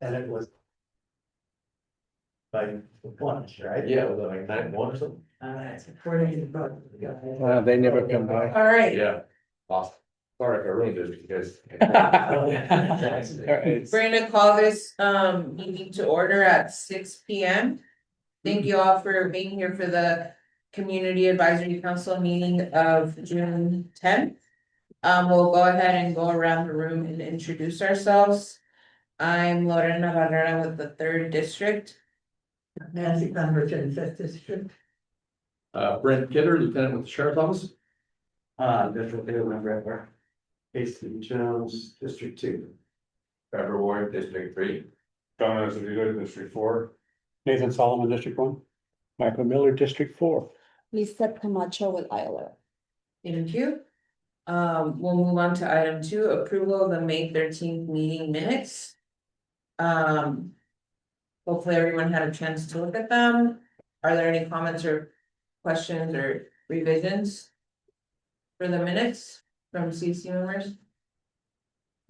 And it was like lunch, right? Yeah, was it like 9-1 or something? It's according to the book. They never come by. All right, Yeah, awesome. Sorry, I ruined it because. we're gonna call this meeting to order at 6 p.m. Thank you all for being here for the Community Advisory Council meeting of June 10th. We'll go ahead and go around the room and introduce ourselves. I'm Lorena Barrera with the 3rd District. Nancy Pemberton, 5th District. Brent Kidder, Lieutenant with the Sheriff's Office. District 2, member. Casey Jones, District 2. Trevor Ward, District 3. John Esposito, District 4. Nathan Solomon, District 1. Michael Miller, District 4. Lisa Camacho with ILR. Thank you. We'll move on to item 2, approval of the May 13th meeting minutes. Hopefully everyone had a chance to look at them. Are there any comments or questions or revisions for the minutes from CC members?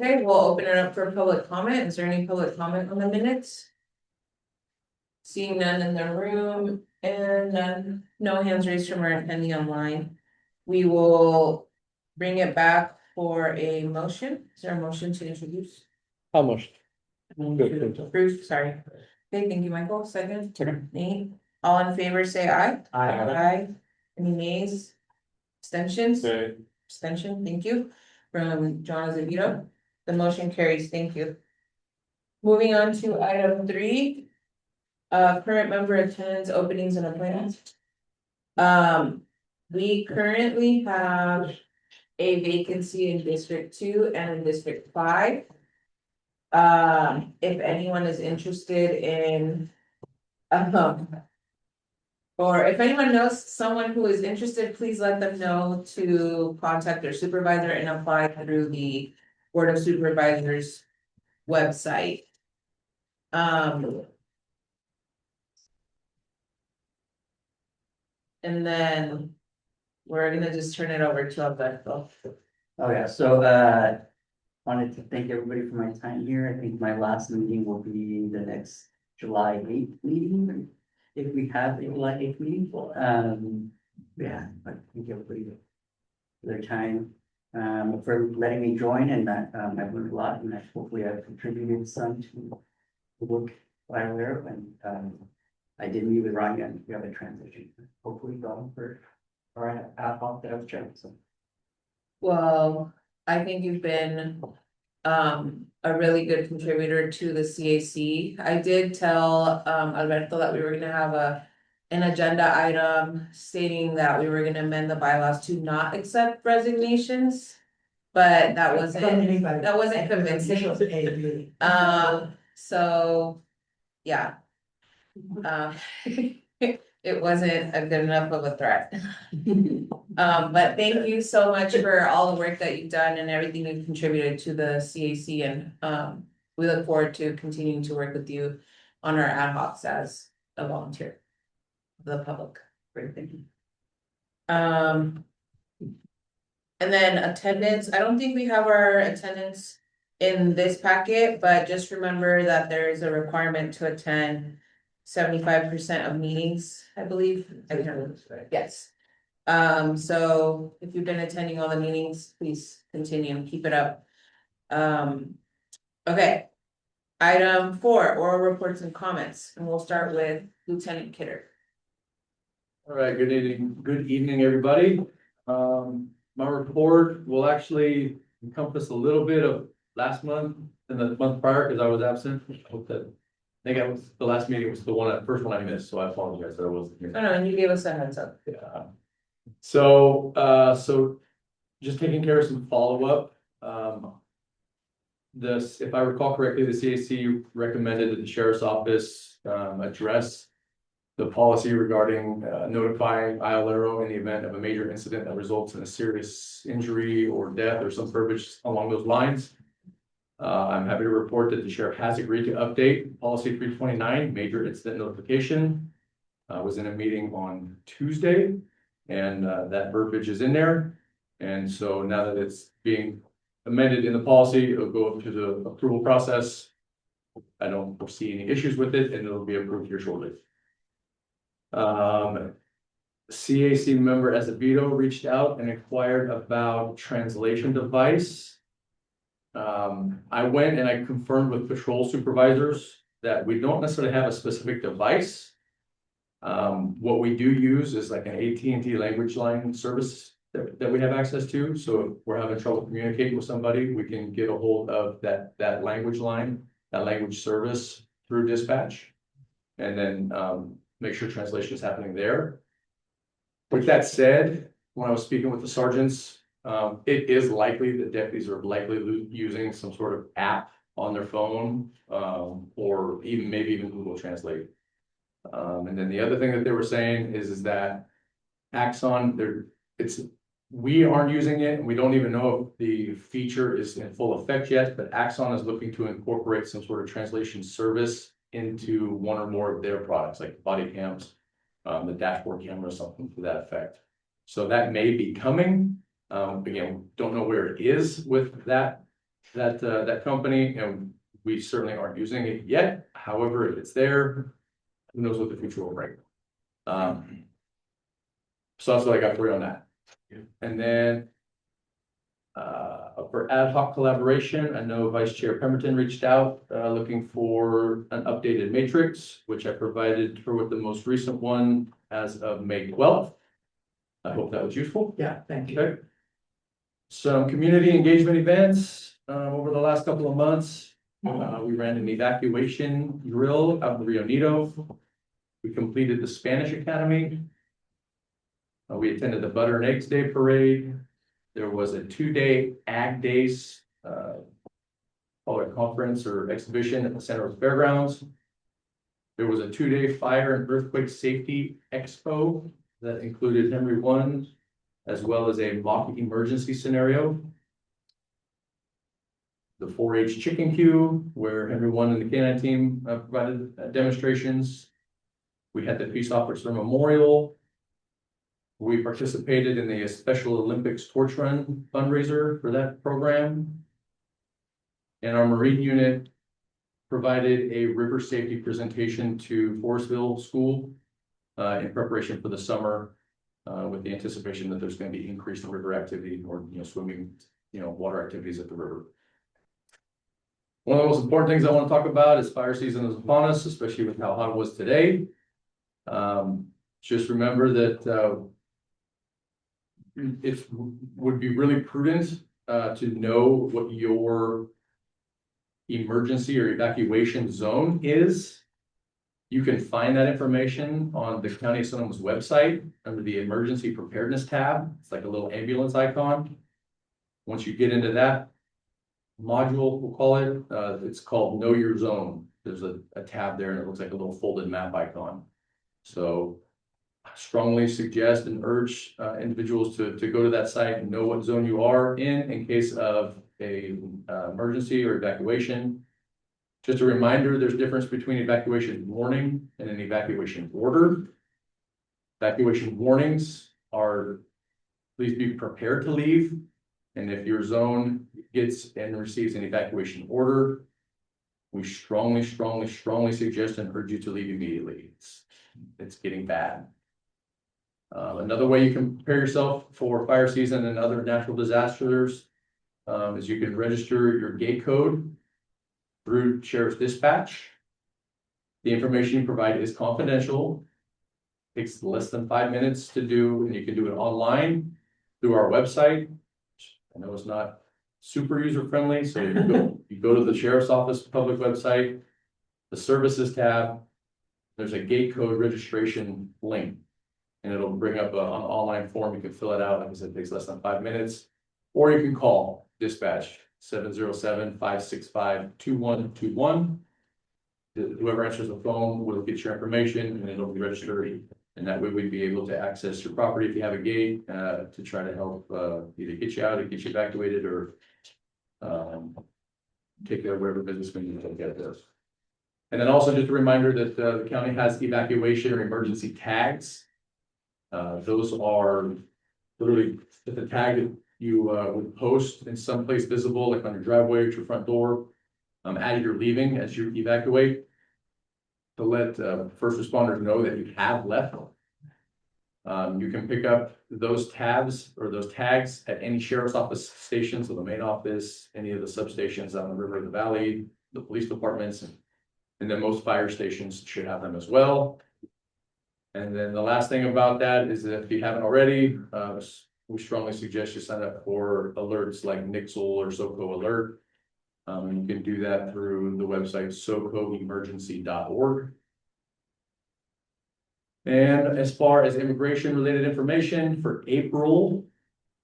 Okay, we'll open it up for public comment. Is there any public comment on the minutes? Seeing none in the room and none, no hands raised from our attending online. We will bring it back for a motion. Is there a motion to introduce? Almost. Bruce, sorry. Okay, thank you, Michael. Second, Second. Nate, all in favor, say aye. I Aye. Any nays? Abstentions? Okay, Abstention, thank you. From John Azavito. The motion carries, thank you. Moving on to item 3. Current member attendance, openings and appointments. We currently have a vacancy in District 2 and in District 5. If anyone is interested in, or if anyone knows someone who is interested, please let them know to contact their supervisor and apply through the Board of Supervisors website. And then we're gonna just turn it over to Alberto. Oh, yeah, so, wanted to thank everybody for my time here. I think my last meeting will be the next July 8th meeting, if we have a July 8th meeting. Yeah, I thank everybody for their time, for letting me join, and that, I've learned a lot, and hopefully I've contributed some to the work I learned, and, I did meet with Ryan, and we have a transition, hopefully going for, or ad hoc that I was checking, so. Well, I think you've been a really good contributor to the CAC. I did tell Alberto that we were gonna have an agenda item stating that we were gonna amend the bylaws to not accept resignations. But that wasn't convincing. So, yeah. It wasn't a good enough of a threat. But thank you so much for all the work that you've done and everything you've contributed to the CAC, and we look forward to continuing to work with you on our ad hocs as a volunteer. The public. Great, thank you. And then attendance, I don't think we have our attendance in this packet, but just remember that there is a requirement to attend 75% of meetings, I believe. Yes. So if you've been attending all the meetings, please continue and keep it up. Okay. Item 4, oral reports and comments, and we'll start with Lieutenant Kidder. All right, good evening, everybody. My report will actually encompass a little bit of last month and the month prior, because I was absent. I hope that, I think I was, the last meeting was the first one I missed, so I apologize that I wasn't here. Oh, no, and you gave us a heads up. Yeah. So just taking care of some follow-up. If I recall correctly, the CAC recommended that the sheriff's office address the policy regarding notifying ILRO in the event of a major incident that results in a serious injury or death or some verbiage along those lines. I'm happy to report that the sheriff has agreed to update policy 329, major incident notification. I was in a meeting on Tuesday, and that verbiage is in there. And so now that it's being amended in the policy, it'll go up to the approval process. I don't foresee any issues with it, and it'll be approved here shortly. CAC member Ezebito reached out and inquired about translation device. I went and I confirmed with patrol supervisors that we don't necessarily have a specific device. What we do use is like an AT&T language line service that we have access to. So if we're having trouble communicating with somebody, we can get a hold of that language line, that language service through dispatch. And then make sure translation is happening there. With that said, when I was speaking with the sergeants, it is likely that deputies are likely using some sort of app on their phone, or maybe even Google Translate. And then the other thing that they were saying is that Axon, we aren't using it, and we don't even know if the feature is in full effect yet, but Axon is looking to incorporate some sort of translation service into one or more of their products, like body cams, the dashboard camera, something to that effect. So that may be coming. Again, don't know where it is with that company, and we certainly aren't using it yet. However, if it's there, who knows what the future will bring. So that's what I got for you on that. And then for ad hoc collaboration, I know Vice Chair Pemberton reached out looking for an updated matrix, which I provided her with the most recent one as of May 12th. I hope that was useful. Yeah, thank you. Okay. Some community engagement events over the last couple of months. We ran an evacuation drill out in Rio Nito. We completed the Spanish Academy. We attended the Butter and Eggs Day Parade. There was a 2-day Ag Days conference or exhibition at the Center of Fairgrounds. There was a 2-day Fire and Earthquake Safety Expo that included Henry 1, as well as a mock emergency scenario. The 4-H chicken queue, where Henry 1 and the K9 team provided demonstrations. We had the Peace Officer Memorial. We participated in the Special Olympics Torch Run fundraiser for that program. And our Marine unit provided a river safety presentation to Forestville School in preparation for the summer, with the anticipation that there's going to be increased river activity or swimming, water activities at the river. One of the most important things I want to talk about is fire season is upon us, especially with how hot it was today. Just remember that it would be really prudent to know what your emergency or evacuation zone is. You can find that information on the County of Sonoma's website under the Emergency Preparedness tab. It's like a little ambulance icon. Once you get into that module, we'll call it, it's called Know Your Zone. There's a tab there, and it looks like a little folded map icon. So I strongly suggest and urge individuals to go to that site and know what zone you are in case of a emergency or evacuation. Just a reminder, there's a difference between evacuation warning and an evacuation order. Evacuation warnings are, please be prepared to leave. And if your zone gets and receives an evacuation order, we strongly suggest and urge you to leave immediately. It's getting bad. Another way you can prepare yourself for fire season and other natural disasters is you can register your gate code through Sheriff's Dispatch. The information you provide is confidential. Takes less than 5 minutes to do, and you can do it online through our website. I know it's not super user friendly, so you go to the Sheriff's Office public website, the Services tab. There's a gate code registration link, and it'll bring up an online form. You can fill it out. Like I said, it takes less than 5 minutes, or you can call dispatch 707-565-2121. Whoever answers the phone will get your information, and it'll be registered. And that way we'd be able to access your property if you have a gate to try to help either get you out or get you evacuated, or take care of whatever business we need to get this. And then also just a reminder that the county has evacuation or emergency tags. Those are literally the tag that you would post in some place visible, like on your driveway or your front door. as you're leaving, as you evacuate. To let first responders know that you have left. You can pick up those tabs or those tags at any sheriff's office station, so the main office, any of the substations on the river of the valley, the police departments, and then most fire stations should have them as well. And then the last thing about that is that if you haven't already, we strongly suggest you sign up for alerts like Nixle or SoCo Alert. You can do that through the website socoemergency.org. And as far as immigration related information for April,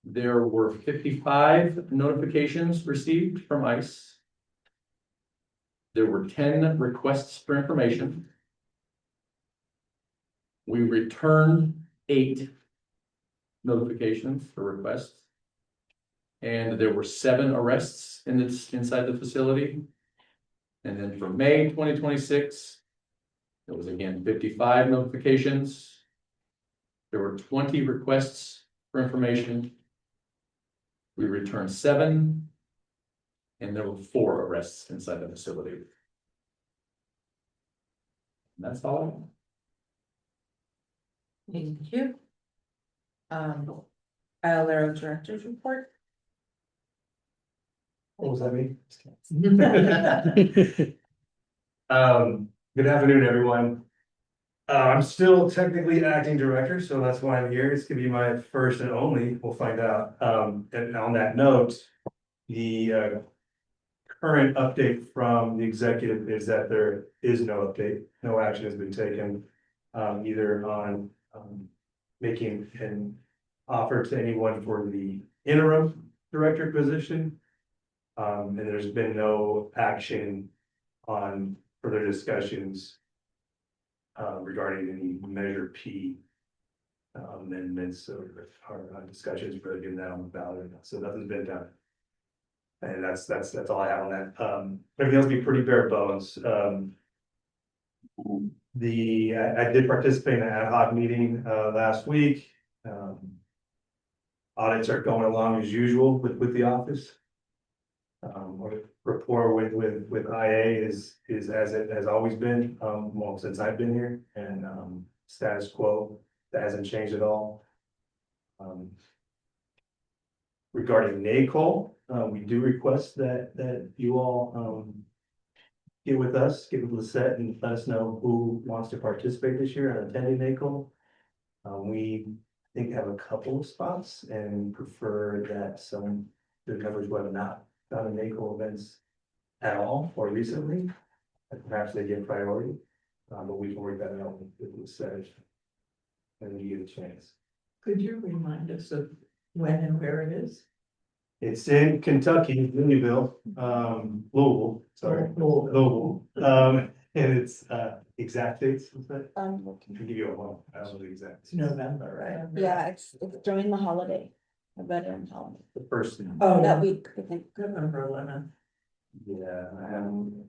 there were 55 notifications received from ICE. There were 10 requests for information. We returned 8 notifications for requests. And there were 7 arrests inside the facility. And then for May 2026, there was again 55 notifications. There were 20 requests for information. We returned 7. And there were 4 arrests inside the facility. And that's all. Thank you. Alero Director's Report. What was that mean? Good afternoon, everyone. I'm still technically acting director, so that's why I'm here. It's gonna be my first and only, we'll find out. And on that note, the current update from the executive is that there is no update. No action has been taken, either on making an offer to anyone for the interim director position. And there's been no action on further discussions regarding any Measure P amendments or discussions for getting that on the ballot. So nothing's been done. And that's all I have on that. Everything else will be pretty bare bones. I did participate in an ad hoc meeting last week. Audits are going along as usual with the office. Rapport with IA is as it has always been, well, since I've been here, and status quo, that hasn't changed at all. Regarding NACOL, we do request that you all get with us, get with Lisette and let us know who wants to participate this year in attending NACOL. We think have a couple of spots and prefer that some the members who have not done NACOL events at all or recently, perhaps they get priority. But we can work that out with Lisette and give it a chance. Could you remind us of when and where it is? It's in Kentucky, Louisville, Louisville, sorry, Louisville. And it's exact dates, what's that? I can give you a month, I don't know the exact. It's November, right? Yeah, it's during the holiday, a veteran holiday. The first, Oh, That week, I think. November 11th. yeah, I haven't.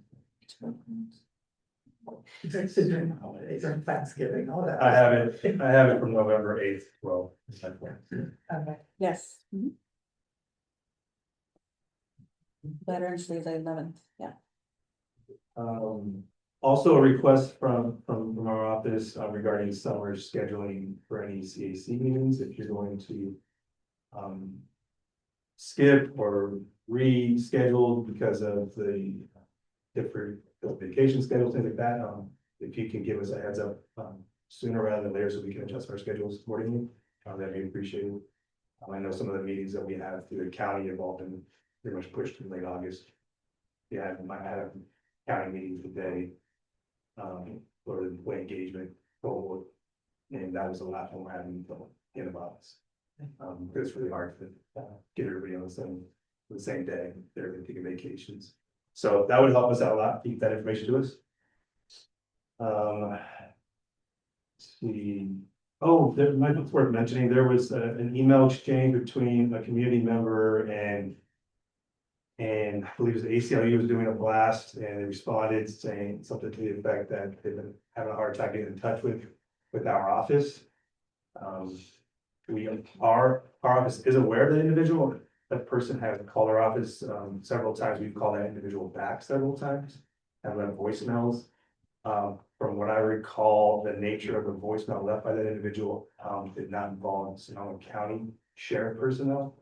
It's during the holidays or Thanksgiving, all that. I have it from November 8th, well. Okay. Yes. Veterans Day, the 11th, yeah. Also a request from our office regarding summer scheduling for any CAC meetings, if you're going to skip or reschedule because of the different vacation schedules, things like that. If you can give us a heads up sooner rather than later so we can adjust our schedules accordingly, that'd be appreciated. I know some of the meetings that we have through the county have all been pretty much pushed to late August. Yeah, I had a county meeting today for the employee engagement cohort, and that was the last one we're having until the end of August. It's really hard to get everybody on the same day. They're going to take vacations, so that would help us out a lot. Keep that information to us. Let's see. Oh, there might be worth mentioning. There was an email exchange between a community member and I believe it was ACLU was doing a blast, and they responded saying something to the effect that they've been having a hard time getting in touch with our office. Our office is aware of the individual. that person had called our office, several times. We've called that individual back several times. Have left voicemails. From what I recall, the nature of the voicemail left by that individual, did not involve Sonoma County Sheriff personnel.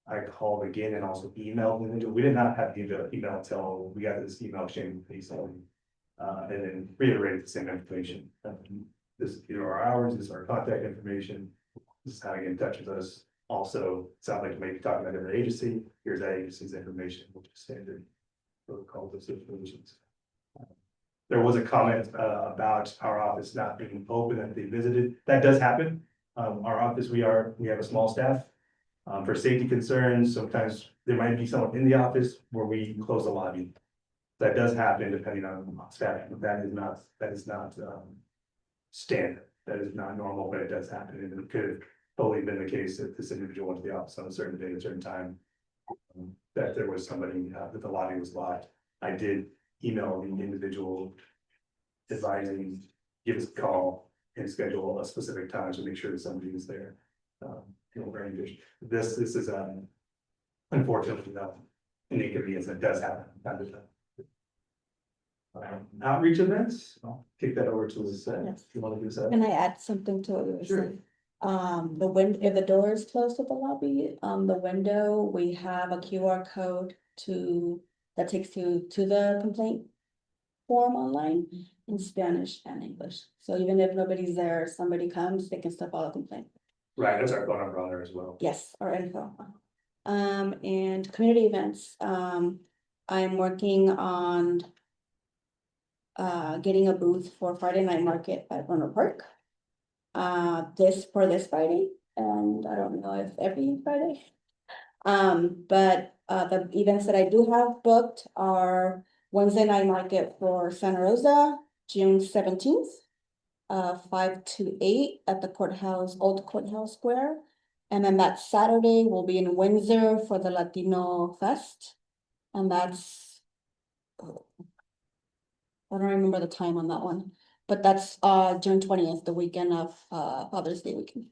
I called again and also emailed the individual. We did not have the email until we got this email exchange recently. And then reiterated the same information. This is our hours, this is our contact information. This is how to get in touch with us. Also, sound like you may be talking about another agency. Here's that agency's information, which is standard protocol of situations. There was a comment about our office not being open that they visited. That does happen. Our office, we have a small staff. For safety concerns, sometimes there might be someone in the office where we close the lobby. That does happen depending on staffing, but that is not standard. That is not normal, but it does happen, and it could have totally been the case if this individual went to the office on a certain day, at a certain time. That there was somebody, that the lobby was locked. I did email the individual advising, give us a call and schedule a specific time to make sure that somebody is there. Very good. This is unfortunately an inconvenience that does happen. Outreach events, I'll kick that over to Lisa. Yes. If you want to do that. Can I add something to what you were Sure. saying? If the door is closed to the lobby, the window, we have a QR code that takes you to the complaint form online in Spanish and English. So even if nobody's there, somebody comes, they can still file a complaint. Right, that's our phone number on there as well. Yes, or info. And community events, I'm working on getting a booth for Friday night market at Bruno Park. This Friday, and I don't know if every Friday. But the events that I do have booked are Wednesday night market for Santa Rosa, June 17th. 5 to 8 at the courthouse, Old Courthouse Square. And then that Saturday will be in Windsor for the Latino Fest. And that's, I don't remember the time on that one, but that's June 20th, the weekend of Father's Day weekend.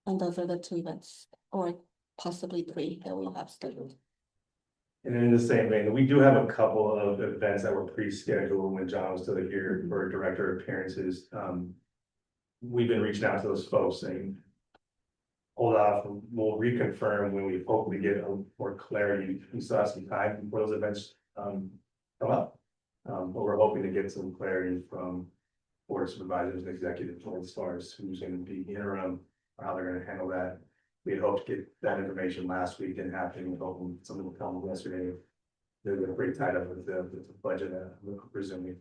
And those are the 2 events, or possibly 3 that we'll have scheduled. And in the same vein, we do have a couple of events that were pre-scheduled when John was still here for director appearances. We've been reaching out to those folks saying, hold off, we'll reconfirm when we hopefully get more clarity. We still have some time before those events come up. But we're hoping to get some clarity from board supervisors and executives as far as who's going to be interim, or how they're going to handle that. We had hoped to get that information last week and happening with hoping something will come yesterday. They're pretty tied up with the budget, presuming.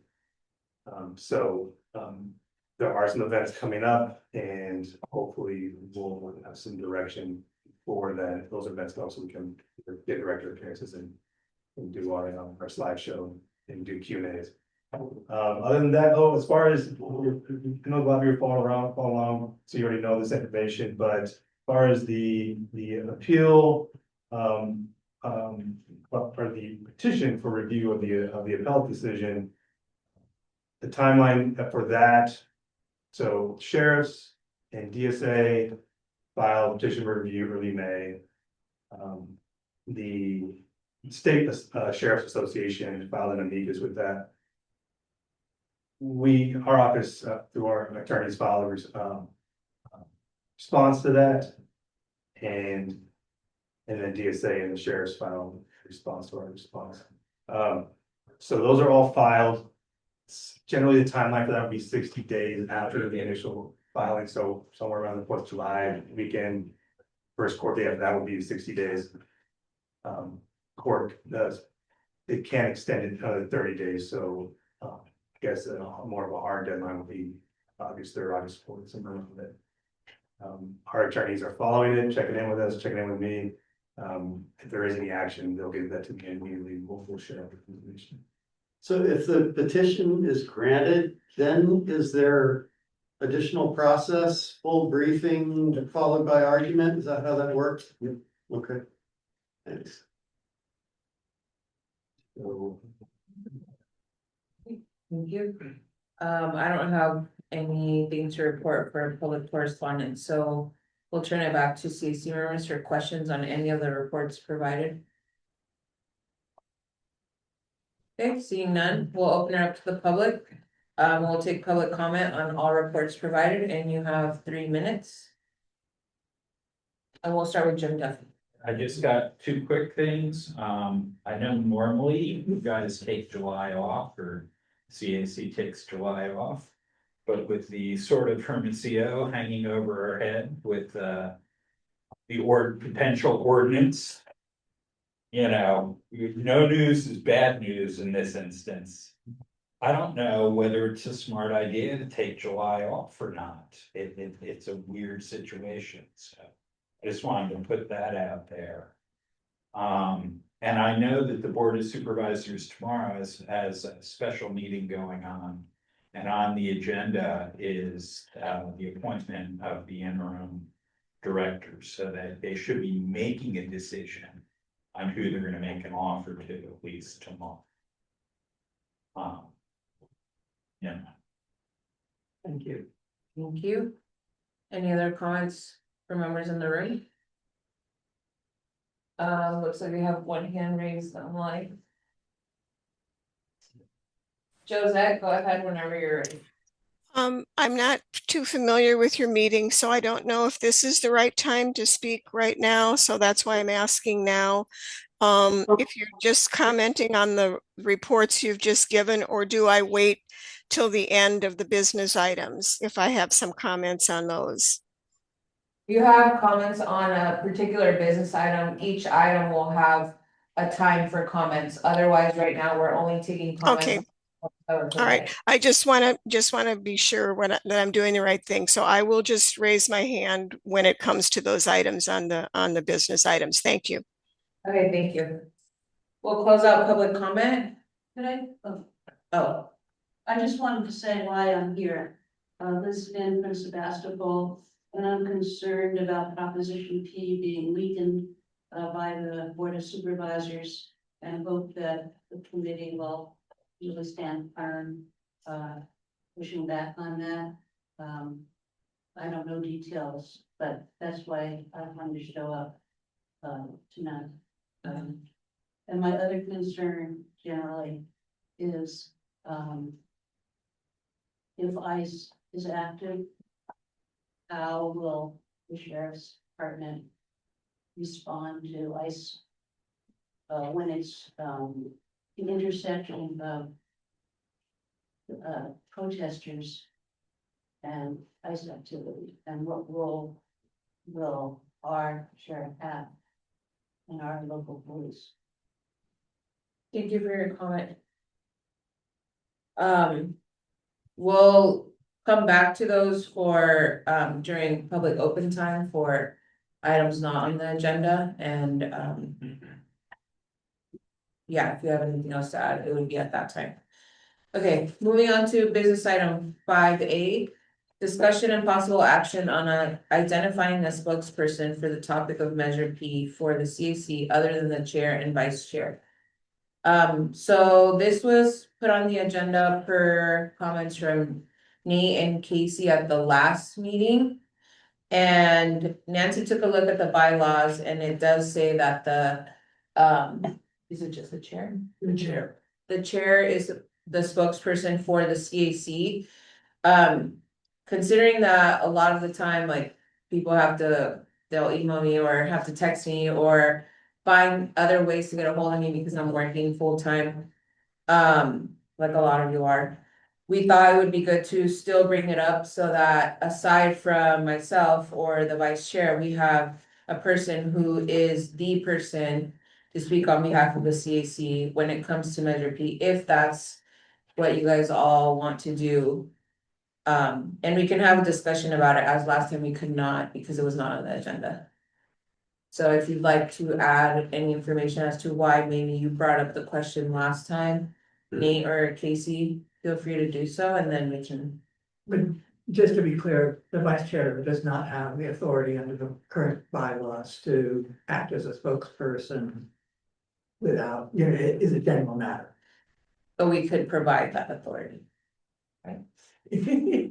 There are some events coming up, and hopefully we'll have some direction for that. Those events go so we can get director appearances and do our slideshow and do Q&As. Other than that, as far as, I know a lot of you follow along, so you already know this information, but as far as the appeal, or the petition for review of the appellate decision, the timeline for that, so sheriffs and DSA filed petition for review early May. The state sheriff's association filed an amicus with that. Our office, through our attorneys, filed a response to that. And then DSA and the sheriff's filed a response to our response. So those are all filed. Generally, the timeline for that would be 60 days after the initial filing. So somewhere around the 4th of July weekend, first court day after that would be 60 days. Court does, it can extend it another 30 days. So I guess more of a hard deadline would be August 3rd, August 4th, something like that. Our attorneys are following it, checking in with us, checking in with me. If there is any action, they'll give that to me immediately. We'll share the information. So if the petition is granted, then is there additional process, full briefing followed by argument? Is that how that works? Yep. Okay. Thanks. So, Thank you. I don't have anything to report for public correspondence, so we'll turn it back to CAC members for questions on any of the reports provided. Okay, seeing none, we'll open it up to the public. We'll take public comment on all reports provided, and you have 3 minutes. And we'll start with Jim Duffy. I just got 2 quick things. I know normally you guys take July off or CAC takes July off. But with the sort of hermitsio hanging over our head with the potential ordinance. You know, no news is bad news in this instance. I don't know whether it's a smart idea to take July off or not. It's a weird situation, so. I just wanted to put that out there. And I know that the Board of Supervisors tomorrow has a special meeting going on. And on the agenda is the appointment of the interim director, so that they should be making a decision on who they're gonna make an offer to, at least tomorrow. Yeah. Thank you. Thank you. Any other comments from members in the room? Looks like we have 1 hand raised online. Josette, go ahead whenever you're ready. I'm not too familiar with your meeting, so I don't know if this is the right time to speak right now, so that's why I'm asking now. If you're just commenting on the reports you've just given, or do I wait till the end of the business items if I have some comments on those? You have comments on a particular business item, each item will have a time for comments. Otherwise, right now, we're only taking comments. Okay. All right, I just want to be sure that I'm doing the right thing. So I will just raise my hand when it comes to those items on the business items. Thank you. Okay, thank you. We'll close out public comment. Could I, Oh, I just wanted to say why I'm here. This is Lynn from Sebastopol, and I'm concerned about Proposition P being weakened by the Board of Supervisors, and hope that the committee will really stand firm, pushing back on that. I don't know details, but that's why I wanted to show up tonight. And my other concern generally is if ICE is active, how will the sheriff's department respond to ICE when it's the intersection of protesters and ICE activity, and what role will our sheriff have in our local police? thank you for your comment. We'll come back to those for during public open time for items not on the agenda, and yeah, if you have anything else to add, it would be at that time. Okay, moving on to business item 5A. Discussion and possible action on identifying a spokesperson for the topic of Measure P for the CAC other than the chair and vice chair. So this was put on the agenda per comments from Nate and Casey at the last meeting. And Nancy took a look at the bylaws, and it does say that the is it just the chair? The chair. The chair is the spokesperson for the CAC. Considering that a lot of the time, like, people they'll email me or have to text me or find other ways to get a hold of me because I'm working full time. Like a lot of you are. We thought it would be good to still bring it up so that aside from myself or the vice chair, we have a person who is the person to speak on behalf of the CAC when it comes to Measure P, if that's what you guys all want to do. And we can have a discussion about it, as last time we could not because it was not on the agenda. So if you'd like to add any information as to why maybe you brought up the question last time, Nate or Casey, feel free to do so, and then we can. But just to be clear, the vice chair does not have the authority under the current bylaws to act as a spokesperson without, it is a general matter. But we could provide that authority. If you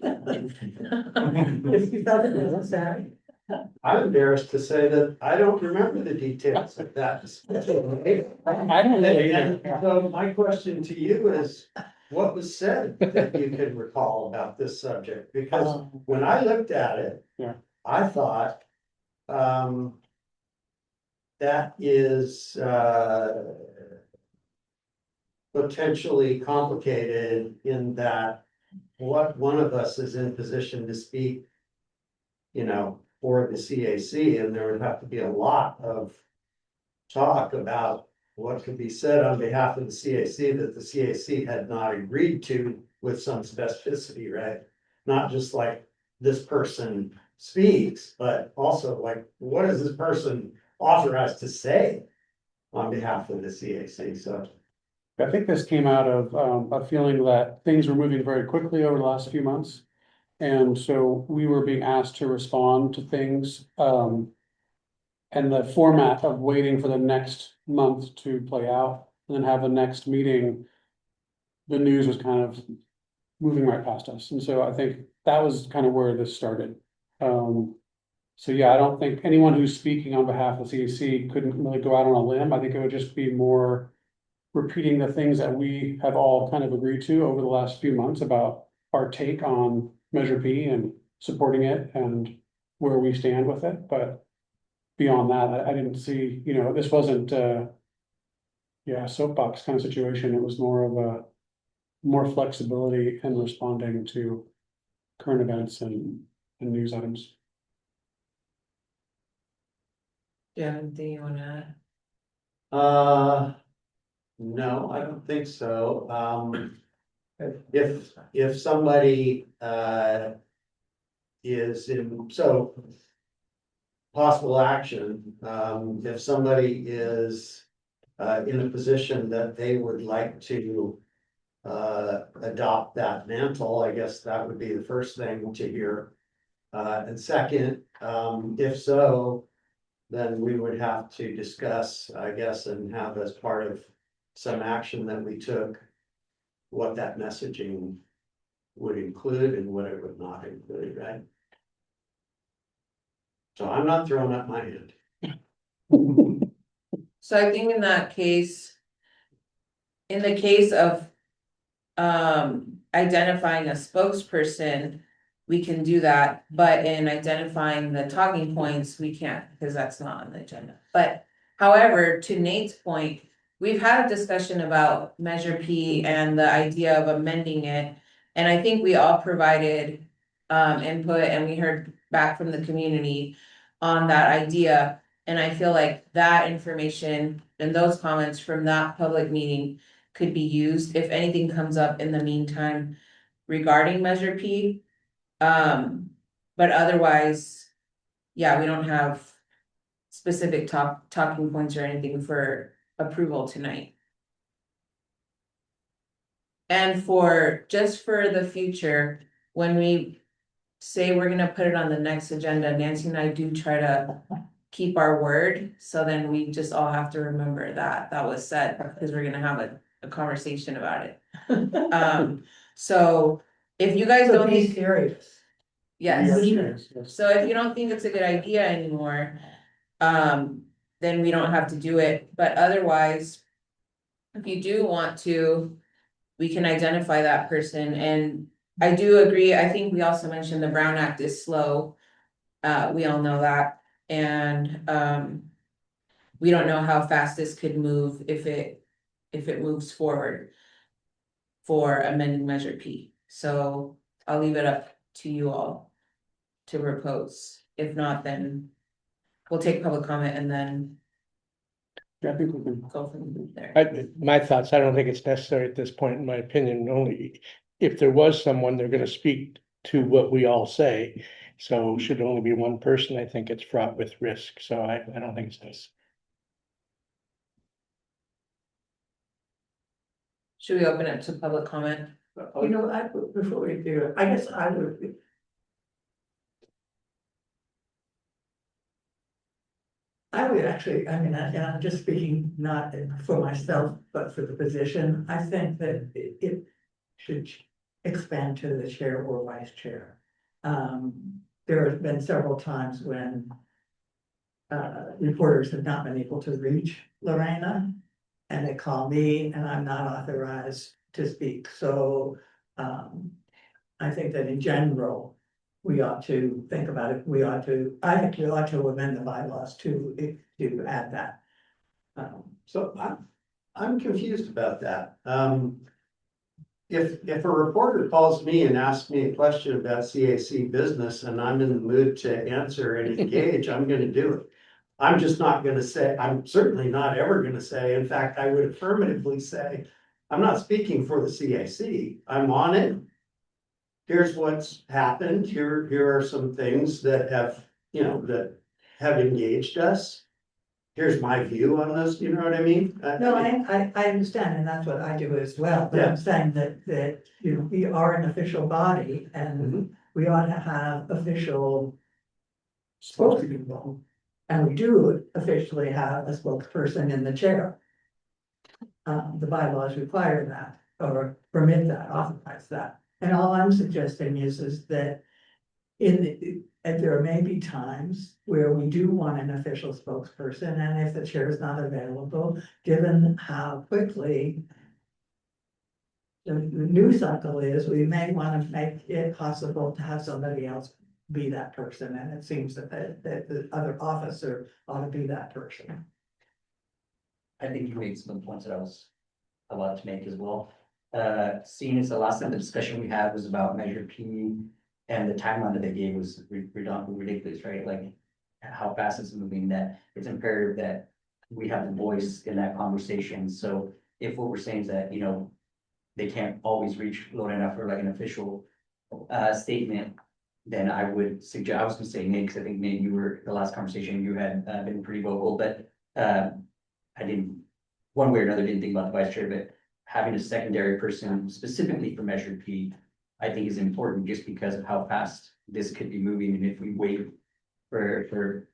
felt it necessary. I'm embarrassed to say that I don't remember the details of that. I don't really either. So my question to you is, what was said that you can recall about this subject? Because when I looked at it. Yeah. I thought, that is, potentially complicated in that what one of us is in position to speak, you know, for the CAC, and there would have to be a lot of talk about what could be said on behalf of the CAC that the CAC had not agreed to with some specificity, right? Not just like this person speaks, but also like, what is this person authorized to say on behalf of the CAC? So I think this came out of a feeling that things were moving very quickly over the last few months. And so we were being asked to respond to things. And the format of waiting for the next month to play out and then have the next meeting, the news was kind of moving right past us. And so I think that was kind of where this started. So yeah, I don't think anyone who's speaking on behalf of the CAC couldn't really go out on a limb. I think it would just be more repeating the things that we have all kind of agreed to over the last few months about our take on Measure P and supporting it and where we stand with it. But beyond that, I didn't see, you know, this wasn't yeah, soapbox kind of situation. It was more of a more flexibility in responding to current events and news items. Do you have anything you wanna no, I don't think so. If somebody, is in, so. Possible action, if somebody is, in a position that they would like to. Adopt that mantle, I guess that would be the first thing to hear. And second, if so. Then we would have to discuss, I guess, and have as part of some action that we took. What that messaging would include and what it would not include, right? So I'm not throwing up my hand. So I think in that case. In the case of. Identifying a spokesperson. We can do that, but in identifying the talking points, we can't, because that's not on the agenda. But however, to Nate's point, we've had a discussion about Measure P and the idea of amending it. And I think we all provided input and we heard back from the community on that idea. And I feel like that information and those comments from that public meeting could be used if anything comes up in the meantime regarding Measure P. But otherwise, yeah, we don't have specific talking points or anything for approval tonight. And just for the future, when we say we're gonna put it on the next agenda, Nancy and I do try to keep our word. So then we just all have to remember that was said, because we're gonna have a conversation about it. So if you guys don't Be think, serious. yes, Yes. so if you don't think it's a good idea anymore, then we don't have to do it, but otherwise. If you do want to, we can identify that person, and I do agree, I think we also mentioned the Brown Act is slow. We all know that, and we don't know how fast this could move if it moves forward. For amending Measure P, so I'll leave it up to you all to propose. If not, then we'll take public comment and then Yeah, I think we can. go from there. My thoughts, I don't think it's necessary at this point, in my opinion, only if there was someone, they're gonna speak to what we all say. So should only be one person, I think it's fraught with risk, so I don't think it's necessary. Should we open it to public comment? You know, before we do it, I guess I would. I would actually, I mean, and I'm just speaking not for myself, but for the position, I think that it should expand to the chair or vice chair. there have been several times when reporters have not been able to reach Lorena, and they call me, and I'm not authorized to speak, so, I think that in general, we ought to think about it, I think we ought to amend the bylaws to add that. So I'm confused about that. If a reporter calls me and asks me a question about CAC business and I'm in the mood to answer and engage, I'm gonna do it. I'm just not gonna say, I'm certainly not ever gonna say, in fact, I would affirmatively say, I'm not speaking for the CAC, I'm on it. Here's what's happened, here are some things that have, that have engaged us. Here's my view on this, you know what I mean? No, I understand, and that's what I do as well, but Yeah. I'm saying that, we are an official body, and we ought to have official spokespeople. And we do officially have a spokesperson in the chair. The bylaws require that, or permit that, authorize that, and all I'm suggesting is that and there may be times where we do want an official spokesperson, and if the chair is not available, given how quickly the news cycle is, we may want to make it possible to have somebody else be that person, and it seems that the other officer ought to be that person. I think you made some points that I was allowed to make as well. Seeing as the last time the discussion we had was about Measure P and the timeline that they gave was ridiculous, right? Like how fast it's moving, that it's imperative that we have a voice in that conversation. So if what we're saying is that, they can't always reach Lorena for like an official statement, then I would suggest, I was gonna say Nate, because I think Nate, you were, the last conversation you had been pretty vocal, but I didn't, one way or another, didn't think about the vice chair, but having a secondary person specifically for Measure P, I think is important just because of how fast this could be moving. And if we wait for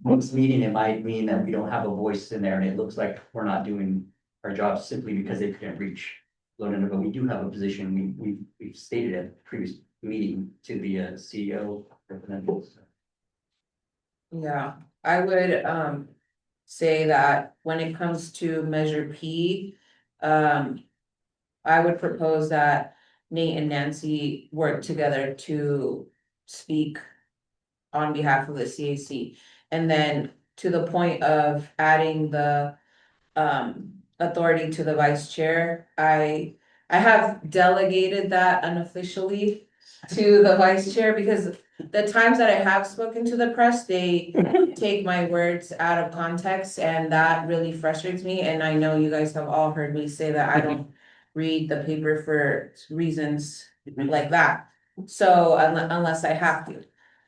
next meeting, it might mean that we don't have a voice in there and it looks like we're not doing our job simply because they couldn't reach Lorena, but we do have a position. We've stated at the previous meeting to the CEO representatives. Yeah, I would say that when it comes to Measure P, I would propose that Nate and Nancy work together to speak on behalf of the CAC. And then to the point of adding the authority to the vice chair, I have delegated that unofficially to the vice chair because the times that I have spoken to the press, they take my words out of context, and that really frustrates me. And I know you guys have all heard me say that I don't read the paper for reasons like that. So unless I have to.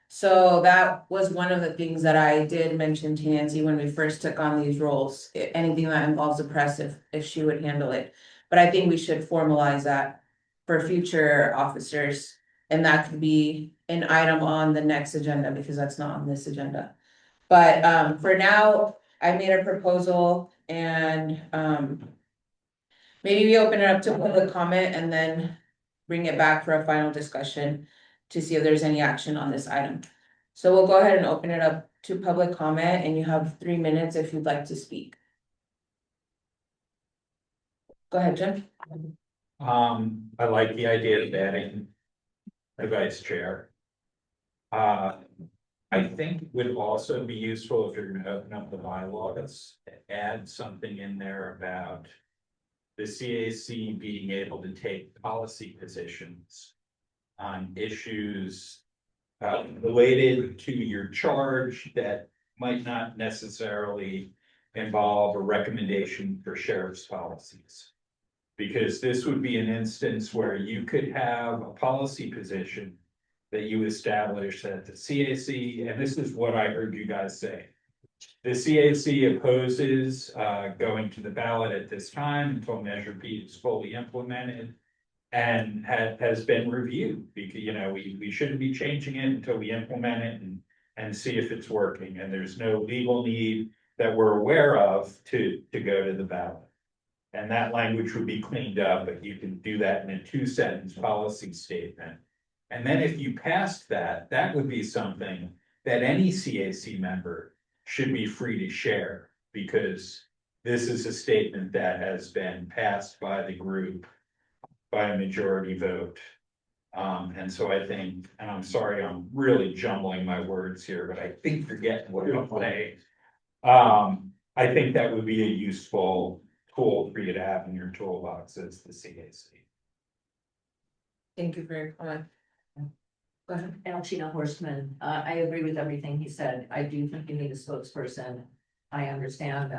So that was one of the things that I did mention to Nancy when we first took on these roles, anything that involves the press, if she would handle it. But I think we should formalize that for future officers. And that could be an item on the next agenda because that's not on this agenda. But for now, I made a proposal and maybe we open it up to public comment and then bring it back for a final discussion to see if there's any action on this item. So we'll go ahead and open it up to public comment, and you have 3 minutes if you'd like to speak. Go ahead, Jim. I like the idea of adding the vice chair. I think it would also be useful if you're gonna open up the bylaws, to add something in there about the CAC being able to take policy positions on issues related to your charge that might not necessarily involve a recommendation for sheriff's policies. Because this would be an instance where you could have a policy position that you establish at the CAC, and this is what I heard you guys say. The CAC opposes going to the ballot at this time until Measure P is fully implemented and has been reviewed, because we shouldn't be changing it until we implement it and see if it's working, and there's no legal need that we're aware of to go to the ballot. And that language would be cleaned up, but you can do that in a 2-sentence policy statement And then if you passed that, that would be something that any CAC member should be free to share, because this is a statement that has been passed by the group by a majority vote. And so I think, and I'm sorry, I'm really jumbling my words here, but I think you're getting what I'm saying. I think that would be a useful tool for you to have in your toolbox as the CAC. Thank you for your comment. Go ahead. Alcina Horstman, I agree with everything he said. I do think you need a spokesperson. I understand,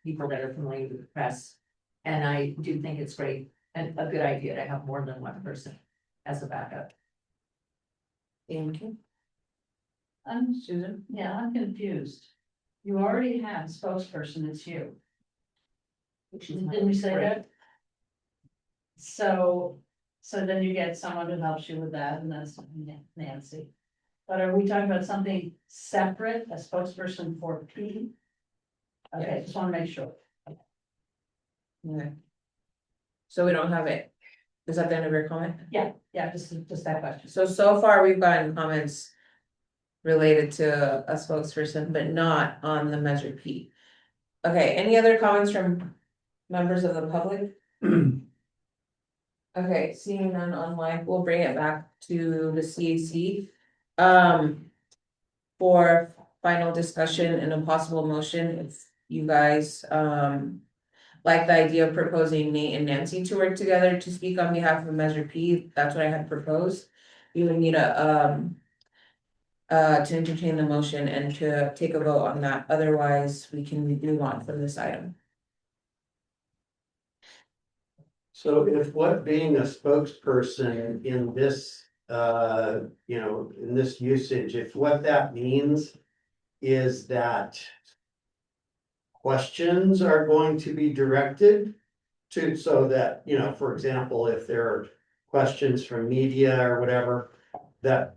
people that are familiar with the press. And I do think it's great and a good idea to have more than one person as a backup. Thank you. Susan? Yeah, I'm confused. You already have a spokesperson, it's you. Didn't we say that? So then you get someone who helps you with that, and that's Nancy. But are we talking about something separate, a spokesperson for P? Okay, just wanna make sure. Okay. So we don't have it. Is that the end of your comment? Yeah, just that question. So far we've gotten comments related to a spokesperson, but not on the Measure P. Okay, any other comments from members of the public? Okay, seeing none online, we'll bring it back to the CAC. For final discussion and a possible motion, if you guys, like the idea of proposing Nate and Nancy to work together to speak on behalf of Measure P, that's what I had proposed. You would need to entertain the motion and to take a vote on that, otherwise we can move on from this item. So if what being a spokesperson in this, in this usage, if what that means is that questions are going to be directed to, so that, for example, if there are questions from media or whatever, that,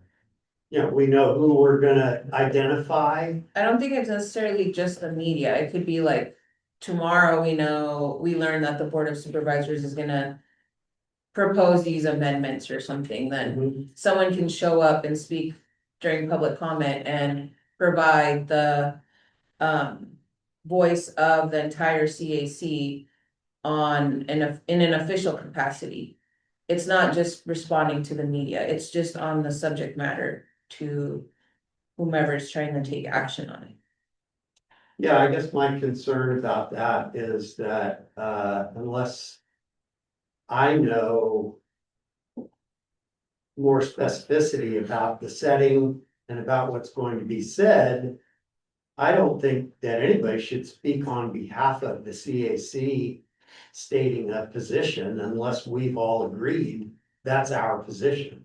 we know who we're gonna identify. I don't think it's necessarily just the media, it could be like, tomorrow we learn that the Board of Supervisors is gonna propose these amendments or something, then someone can show up and speak during public comment and provide the voice of the entire CAC in an official capacity. It's not just responding to the media, it's just on the subject matter to whomever is trying to take action on it. Yeah, I guess my concern about that is that, unless I know more specificity about the setting and about what's going to be said, I don't think that anybody should speak on behalf of the CAC stating a position unless we've all agreed that's our position.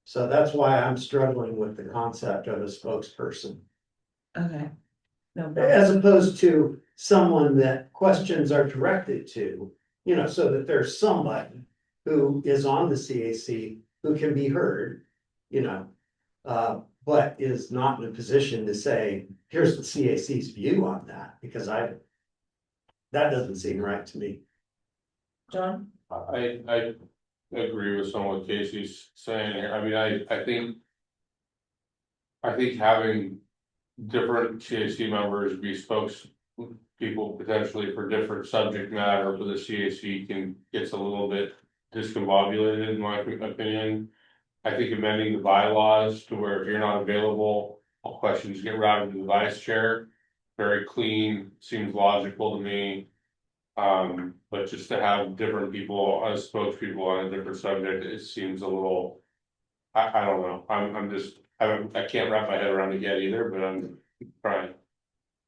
So that's why I'm struggling with the concept of a spokesperson. Okay. No problem. As opposed to someone that questions are directed to, so that there's somebody who is on the CAC who can be heard, but is not in a position to say, here's the CAC's view on that, because that doesn't seem right to me. John? I agree with some of what Casey's saying here. I mean, I think having different CAC members be spokespeople potentially for different subject matter for the CAC gets a little bit discombobulated, in my opinion. I think amending the bylaws to where if you're not available, all questions get routed to the vice chair. Very clean, seems logical to me. But just to have different people as spokespeople on a different subject, it seems a little, I don't know, I can't wrap my head around it yet either, but I'm trying.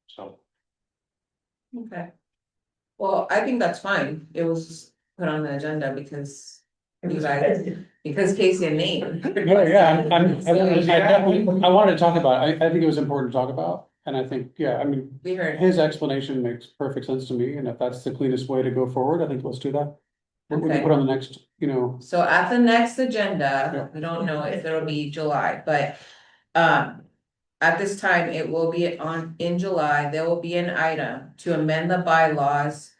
So. Okay. Well, I think that's fine. It was put on the agenda because you guys, because Casey and Nate. Yeah, I wanted to talk about it. I think it was important to talk about, and I think, We heard. his explanation makes perfect sense to me, and if that's the cleanest way to go forward, I think let's do that. We can Okay. put on the next, So at the next agenda, Yeah. we don't know if it'll be July, but at this time, it will be in July, there will be an item to amend the bylaws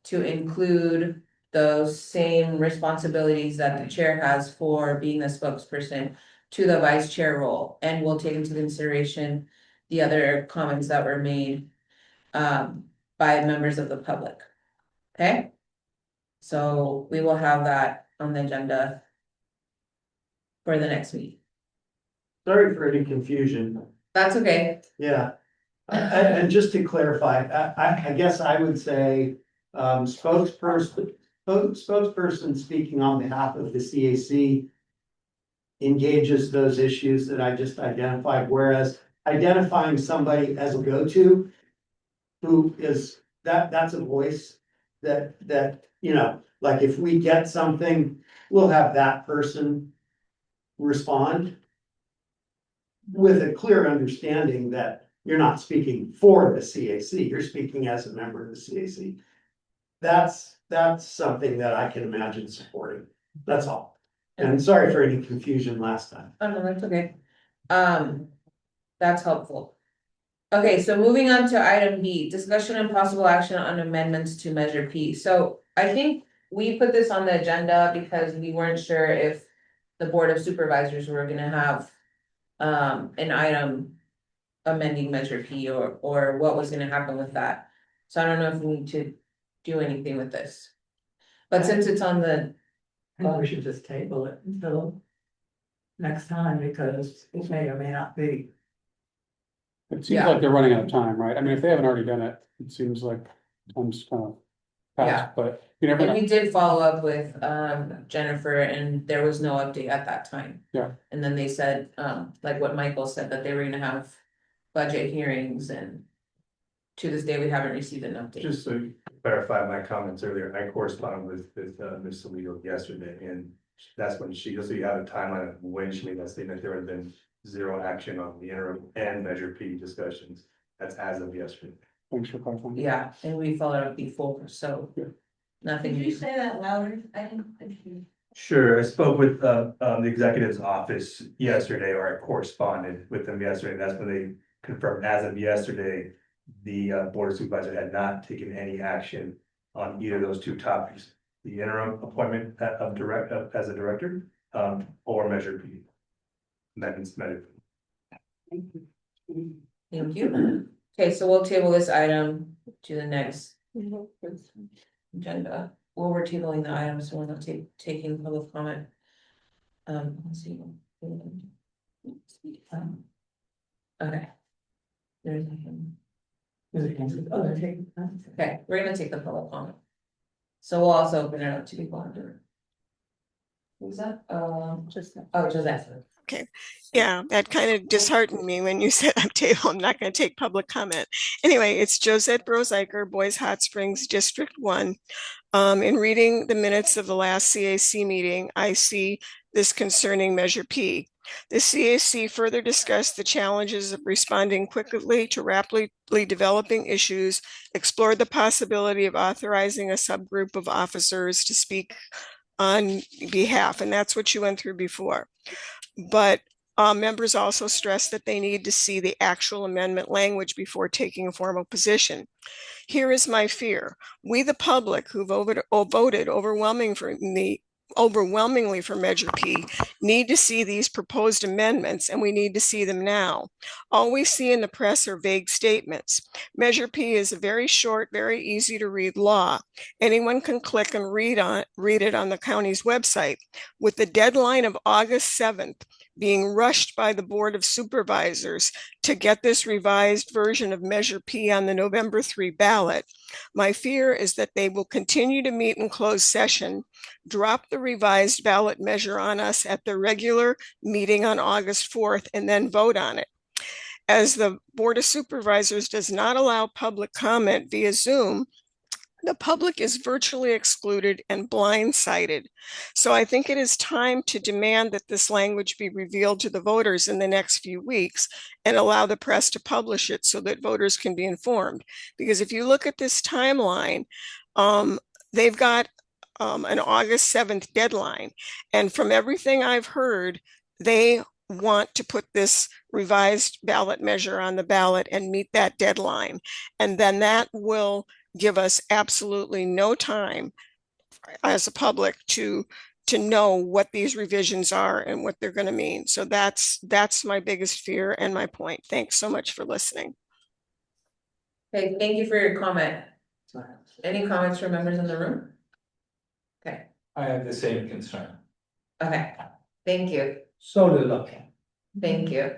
to include those same responsibilities that the chair has for being the spokesperson to the vice chair role, and we'll take into consideration the other comments that were made by members of the public. Okay? So we will have that on the agenda for the next week. Sorry for any confusion. That's okay. Yeah. And just to clarify, I guess I would say, spokesperson speaking on behalf of the CAC engages those issues that I just identified, whereas identifying somebody as a go-to who is, that's a voice that, you know, like if we get something, we'll have that person respond with a clear understanding that you're not speaking for the CAC, you're speaking as a member of the CAC. That's something that I can imagine supporting. That's all. And sorry for any confusion last time. Oh, no, that's okay. That's helpful. Okay, so moving on to item B, discussion and possible action on amendments to Measure P. So I think we put this on the agenda because we weren't sure if the Board of Supervisors were gonna have an item amending Measure P or what was gonna happen with that. So I don't know if we need to do anything with this. But since it's on the, I think we should just table it until next time, because it may or may not be. It seems Yeah. like they're running out of time, right? I mean, if they haven't already done it, it seems like time's kind of Yeah. passed, but you never and know. we did follow up with Jennifer and there was no update at that time. Yeah. And then they said, like what Michael said, that they were gonna have budget hearings, and to this day, we haven't received an update. Just to clarify my comments earlier, I corresponded with Ms. Salido yesterday, and that's when she, just so you have a timeline of when she made that statement, there had been zero action on the interim and Measure P discussions. That's as of yesterday. Thanks for clarifying. Yeah, and we followed up before, so Yeah. nothing. Could you say that louder? I didn't hear. Sure, I spoke with the executive's office yesterday, or I corresponded with them yesterday. That's when they confirmed as of yesterday, the Board of Supervisors had not taken any action on either of those two topics. The interim appointment as a director, or Measure P. Amendments Measure. Thank you. Okay, so we'll table this item to the next agenda. Well, we're tabling the item, so we're not taking public comment. Let's see. Okay. There's nothing. Okay, we're gonna take the public comment. So we'll also open it up to people under. Who's that? Joseph. Yeah, that kind of disheartened me when you said I'm not going to take public comment. Anyway, it's Josette Brosiker, Boys Hot Springs, District 1. In reading the minutes of the last CAC meeting, I see this concerning Measure P. The CAC further discussed the challenges of responding quickly to rapidly developing issues, explored the possibility of authorizing a subgroup of officers to speak on behalf, and that's what you went through before. But members also stressed that they need to see the actual amendment language before taking a formal position. Here is my fear. We, the public, who voted overwhelmingly for Measure P, need to see these proposed amendments, and we need to see them now. All we see in the press are vague statements. Measure P is a very short, very easy to read law. Anyone can click and read it on the county's website. With the deadline of August 7th being rushed by the Board of Supervisors to get this revised version of Measure P on the November 3 ballot, my fear is that they will continue to meet in closed session, drop the revised ballot measure on us at the regular meeting on August 4th, and then vote on it. As the Board of Supervisors does not allow public comment via Zoom, the public is virtually excluded and blindsided. So I think it is time to demand that this language be revealed to the voters in the next few weeks and allow the press to publish it so that voters can be informed. Because if you look at this timeline, they've got an August 7th deadline. And from everything I've heard, they want to put this revised ballot measure on the ballot and meet that deadline. And then that will give us absolutely no time as a public to to know what these revisions are and what they're going to mean. So that's my biggest fear and my point. Thanks so much for listening. Okay, thank you for your comment. Any comments from members in the room? Okay, I have the same concern. okay, thank you, So did I. thank you.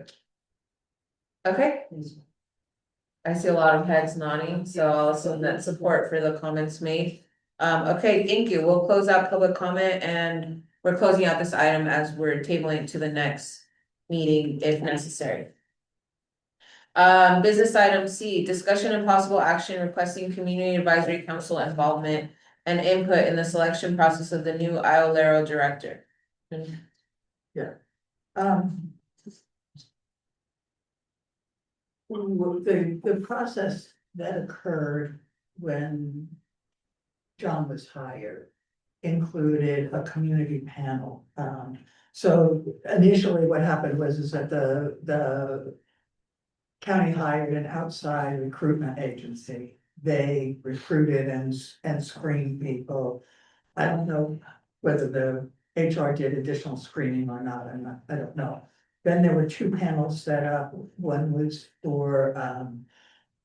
Okay. I see a lot of heads nodding, so I'll assume that support for the comments made. Okay, thank you. We'll close out public comment and we're closing out this item as we're tabling it to the next meeting if necessary. Business item C, discussion and possible action requesting community advisory council involvement and input in the selection process of the new IOLERO director. Um. The process that occurred when John was hired included a community panel. So initially what happened was is that the county hired an outside recruitment agency. They recruited and screened people. I don't know whether the HR did additional screening or not, I don't know. Then there were two panels set up. One was for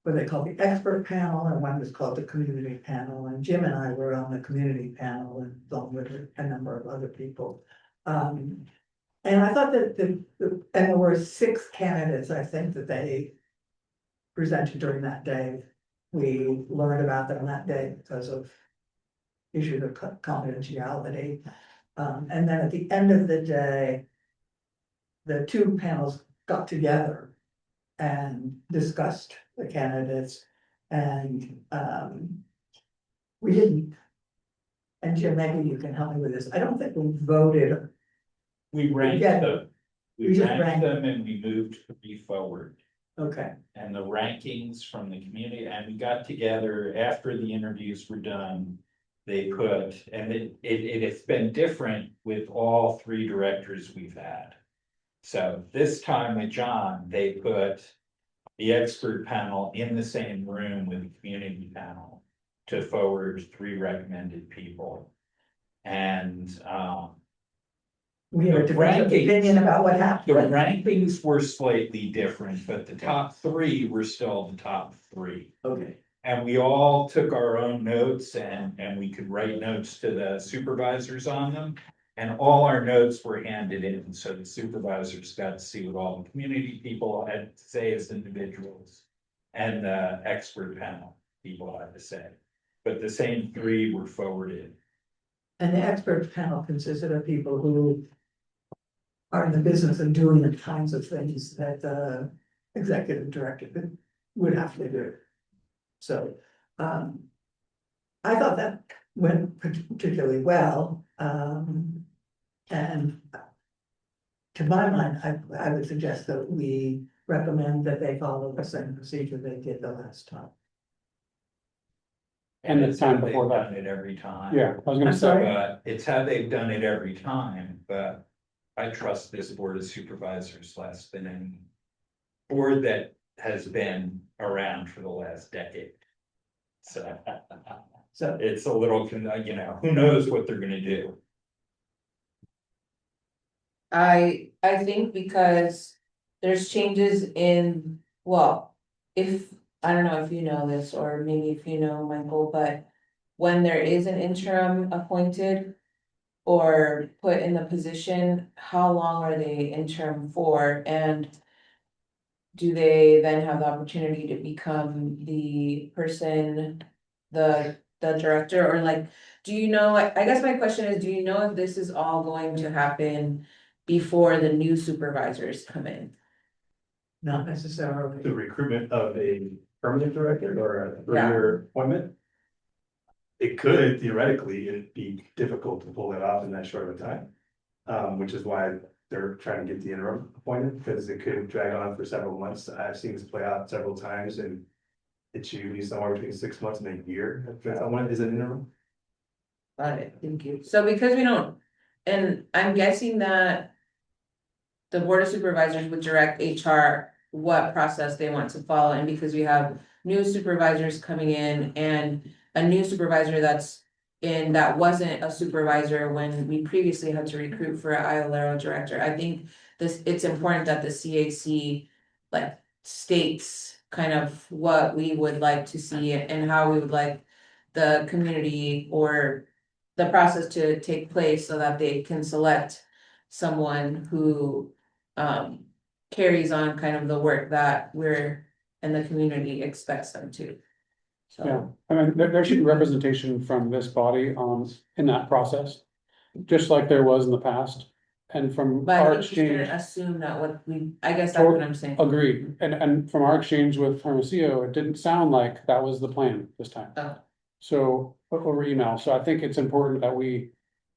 what they call the expert panel, and one was called the community panel. And Jim and I were on the community panel, and along with a number of other people. And I thought that and there were 6 candidates, I think, that they presented during that day. We learned about them that day because of issues of confidentiality. And then at the end of the day, the 2 panels got together and discussed the candidates, and we didn't. And Jim, maybe you can help me with this. I don't think we voted. We ranked Yeah. them. We We just ranked ranked them and we moved forward. Okay, And the rankings from the community, and we got together after the interviews were done. They put, and it's been different with all 3 directors we've had. So this time with John, they put the expert panel in the same room with the community panel to forward 3 recommended people. And we have a The different rankings- opinion about what the happened. rankings were slightly different, but the top 3 were still the top 3. Okay, And we all took our own notes and we could write notes to the supervisors on them. And all our notes were handed in, so the supervisors got to see what all the community people had to say as individuals. And the expert panel people had to say, but the same 3 were forwarded. and the expert panel consisted of people who are in the business of doing the kinds of things that the executive director would have to do. So, I thought that went particularly well, and to my mind, I would suggest that we recommend that they follow the same procedure they did the last time. And the time They've before that. done it every time. Yeah, I was gonna I'm say, sorry? But it's how they've done it every time, but I trust this board of supervisors less than any board that has been around for the last decade. So So, it's a little, who knows what they're gonna do? I think because there's changes in, well, if, I don't know if you know this, or maybe if you know, Michael, but when there is an interim appointed or put in the position, how long are they interim for? And do they then have the opportunity to become the person, the director, or like, do you know, I guess my question is, do you know if this is all going to happen before the new supervisors come in? not necessarily. The recruitment of a permanent director or a 3-year appointment. It could theoretically, it'd be difficult to pull it off in that short of a time. Which is why they're trying to get the interim appointed, because it could drag on for several months. I've seen this play out several times, and it's usually somewhere between 6 months and a year. If someone is an interim. Got it, thank you. So because we don't, and I'm guessing that the board of supervisors would direct HR what process they want to follow, and because we have new supervisors coming in and a new supervisor that's and that wasn't a supervisor when we previously had to recruit for an ILRO director. I think it's important that the CAC like states kind of what we would like to see and how we would like the community or the process to take place so that they can select someone who carries on kind of the work that we're and the community expects them to. Yeah, So, I mean, there should be representation from this body in that process, just like there was in the past. And from but our I think you shouldn't exchange, assume that I guess that's what I'm saying. agreed, and from our exchange with Hermosillo, it didn't sound like that was the plan this time. Oh. So, over email, so I think it's important that we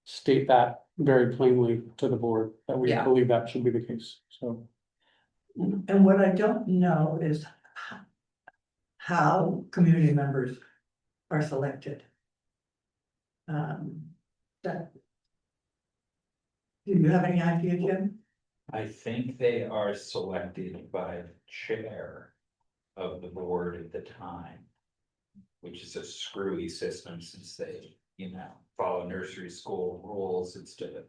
state that very plainly to the board, that we Yeah. believe that should be the case, so. And what I don't know is how community members are selected. That. Do you have any idea, Jim? I think they are selected by the chair of the board at the time. Which is a screwy system since they, follow nursery school rules instead of.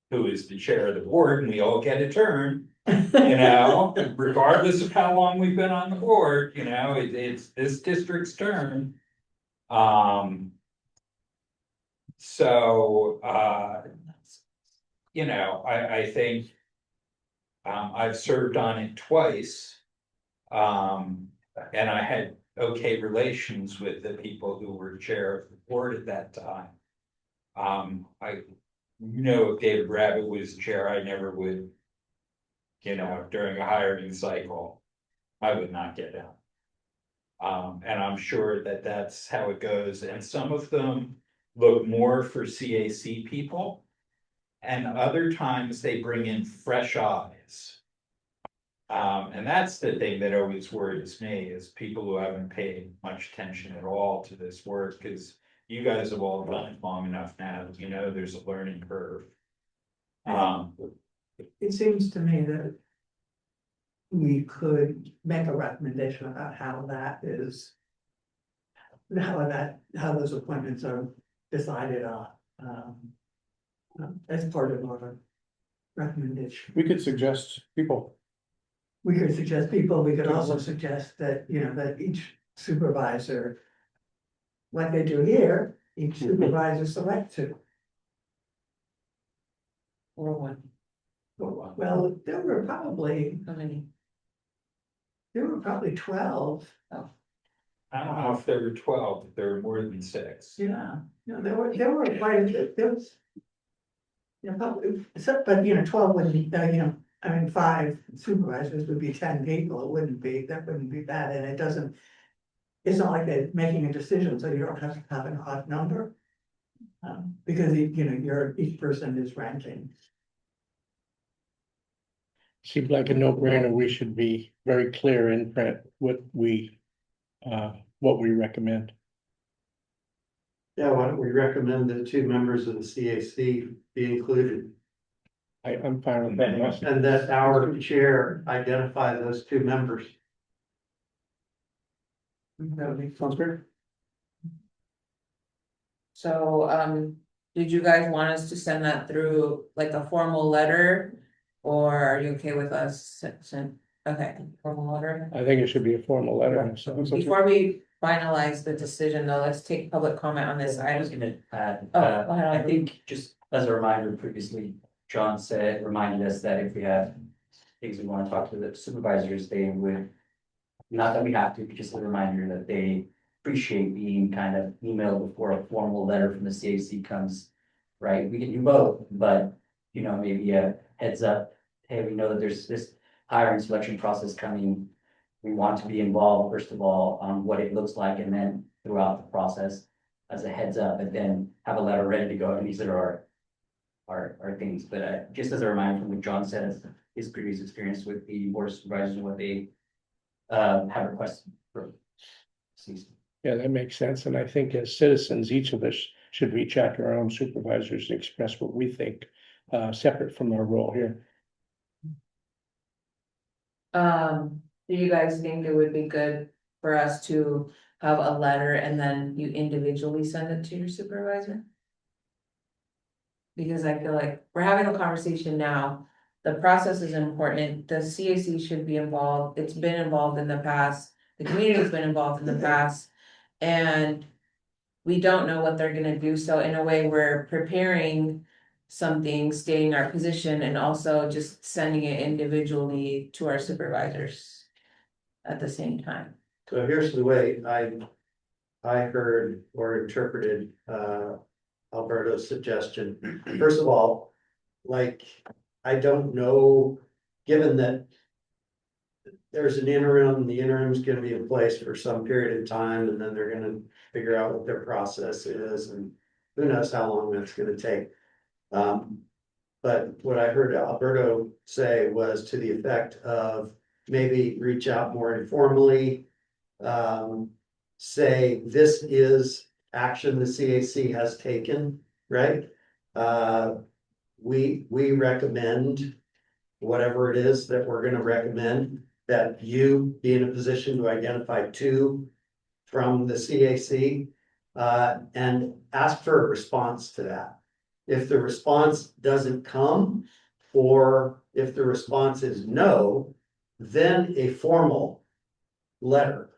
Who is the chair of the board, and we all get a turn, regardless of how long we've been on the board, it's this district's turn. So, I think. I've served on it twice. And I had okay relations with the people who were chair of the board at that time. If David Rabbit was chair, I never would, during a hiring cycle, I would not get out. And I'm sure that that's how it goes, and some of them look more for CAC people. And other times they bring in fresh eyes. And that's the thing that always worries me is people who haven't paid much attention at all to this work, because you guys have all done it long enough now, there's a learning curve. It seems to me that we could make a recommendation about how that is. How those appointments are decided on, as part of our recommendation. We could suggest people. We could suggest people, we could also suggest that, that each supervisor. Like they do here, each supervisor select two. Or one, Well, there were probably how many? 12. I don't know if there were 12, but there were more than 6. Yeah, there were quite a bit, there was. Probably, but 12 wouldn't be, 5 supervisors would be 10 people, that wouldn't be bad, and it doesn't. It's not like they're making a decision, so you don't have to have an odd number. Because each person is ranking. Seems like a no-brainer. We should be very clear in print what we recommend. Yeah, why don't we recommend that 2 members of the CAC be included? I'm fine with that message. And that our chair identify those 2 members. Sounds great. So, did you guys want us to send that through like a formal letter? Or are you okay with us okay, formal letter? I think it should be a formal letter. So Before we finalize the decision though, let's take public comment on this I was item. gonna add, Oh, go ahead, I think just as a reminder, previously, John reminded us that if we have things we want to talk to the supervisors, they would. Not that we have to, but just a reminder that they appreciate being kind of emailed before a formal letter from the CAC comes. Right, we can do both, but maybe a heads up, hey, we know that there's this hiring selection process coming. We want to be involved, first of all, on what it looks like, and then throughout the process as a heads up, and then have a letter ready to go. And these are our things, but just as a reminder from what John said, as his previous experience with the board of supervisors and what they have requested for season. yeah, that makes sense. And I think as citizens, each of us should reach out to our own supervisors and express what we think, separate from our role here. Do you guys think it would be good for us to have a letter and then you individually send it to your supervisor? Because I feel like we're having a conversation now, the process is important, the CAC should be involved, it's been involved in the past, the community's been involved in the past. And we don't know what they're gonna do, so in a way, we're preparing something, stating our position, and also just sending it individually to our supervisors at the same time. So here's the way I heard or interpreted, Alberto's suggestion. First of all, like, I don't know, given that there's an interim, the interim's gonna be in place for some period of time, and then they're gonna figure out what their process is, and who knows how long that's gonna take. But what I heard Alberto say was to the effect of maybe reach out more informally. Say, this is action the CAC has taken, right? We recommend whatever it is that we're gonna recommend, that you be in a position to identify two from the CAC, and ask for a response to that. If the response doesn't come, or if the response is no, then a formal letter,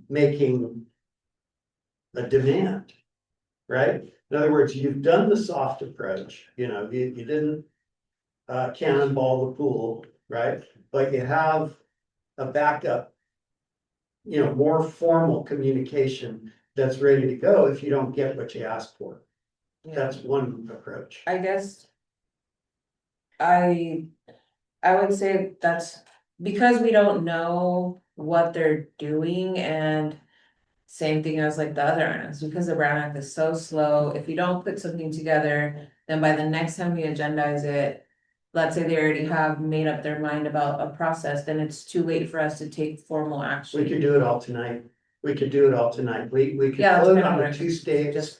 making a demand, right? In other words, you've done the soft approach, you didn't cannonball the pool, right? But you have a backup, more formal communication that's ready to go if you don't get what you asked for. That's one approach. I guess. I would say that's because we don't know what they're doing, and same thing as like the other items, because the Brown Act is so slow, if you don't put something together, then by the next time we agendize it. Let's say they already have made up their mind about a process, then it's too late for us to take formal action. We could do it all tonight. We could Yeah, that's vote kind of on what a I'm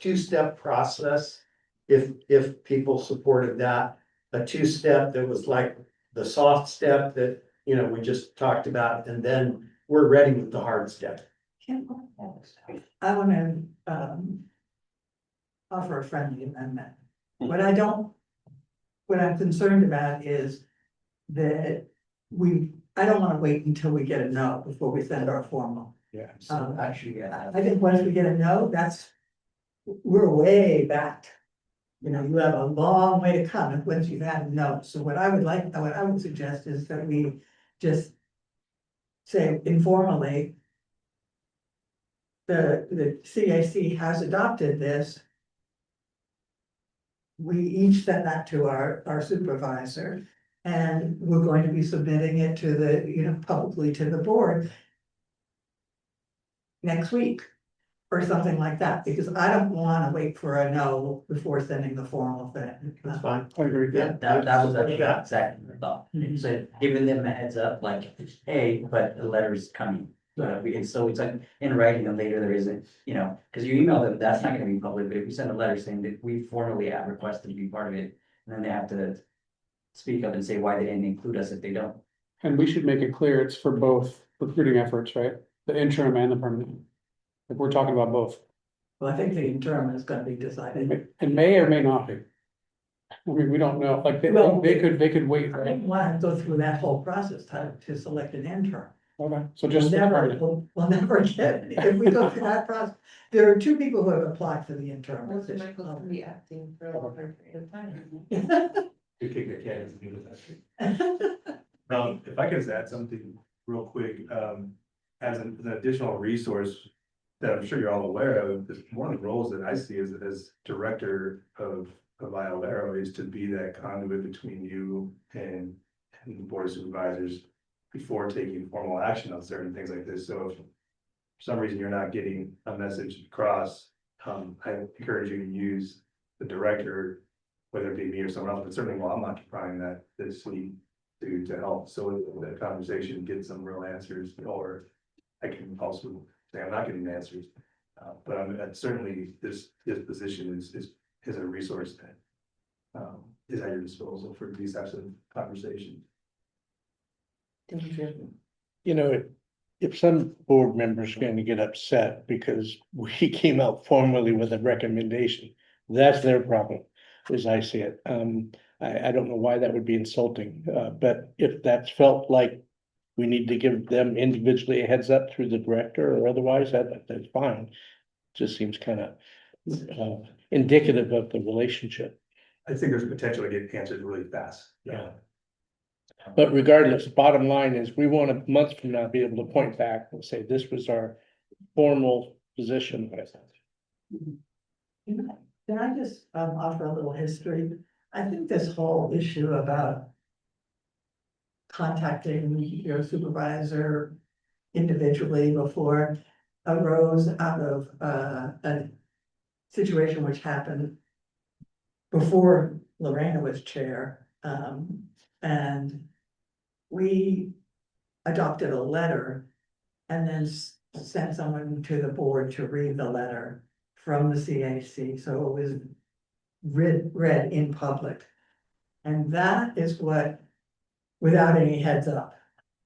two-step process. If people supported that, a two-step that was like the soft step that, we just talked about, and then we're ready with the hard step. I wanna, offer a friendly amendment. What I'm concerned about is that I don't wanna wait until we get a no before we send our formal. Yeah. Actually, yeah. I think once we get a no, we're way back. You have a long way to come once you've had a no. So what I would suggest is that we just say informally, the CAC has adopted this. We each send that to our supervisor, and we're going to be submitting it to publicly to the board next week, or something like that, because I don't wanna wait for a no before sending the formal thing. That's fine. I agree. Yeah. That was actually Yeah. exactly the thought. Mhm. So giving them a heads up, like, hey, but the letter's coming. So it's like in writing, and later there isn't, because you email them, that's not gonna be public, but if you send a letter saying that we formally have requested to be part of it, and then they have to speak up and say why they didn't include us if they don't. And we should make it clear it's for both recruiting efforts, right? The interim and the permanent. Like, we're talking about both. Well, I think the interim is gonna be decided. It may or may not be. I mean, we don't know, like, they could wait, I right? don't wanna go through that whole process to select an interim. Okay, so just. We'll never get, if we go through that process, there are two people who have applied for the interim Well, so position. Michael's gonna be acting for a longer period of time. We kick the cat into the if I could just add something real quick, as an additional resource that I'm sure you're all aware of, is one of the roles that I see as director of ILRO is to be that conduit between you and the board of supervisors before taking formal action on certain things like this. So if for some reason you're not getting a message across, I encourage you to use the director, whether it be me or someone else, but certainly while I'm occupying that this week to help. So the conversation gets some real answers, or I can also say I'm not getting answers. But I'm certainly this position is a resource that is at your disposal for these types of conversations. if some board member's gonna get upset because we came out formally with a recommendation, that's their problem, as I see it. I don't know why that would be insulting, but if that's felt like we need to give them individually a heads up through the director or otherwise, that's fine. Just seems kind of indicative of the relationship. I think there's potential to get answers really fast. Yeah. But regardless, bottom line is we want a month from now be able to point back and say, this was our formal position. Can I just offer a little history? I think this whole issue about contacting your supervisor individually before arose out of a situation which happened before Lorena was chair. And we adopted a letter and then sent someone to the board to read the letter from the CAC, so it was read in public. And that is what, without any heads up,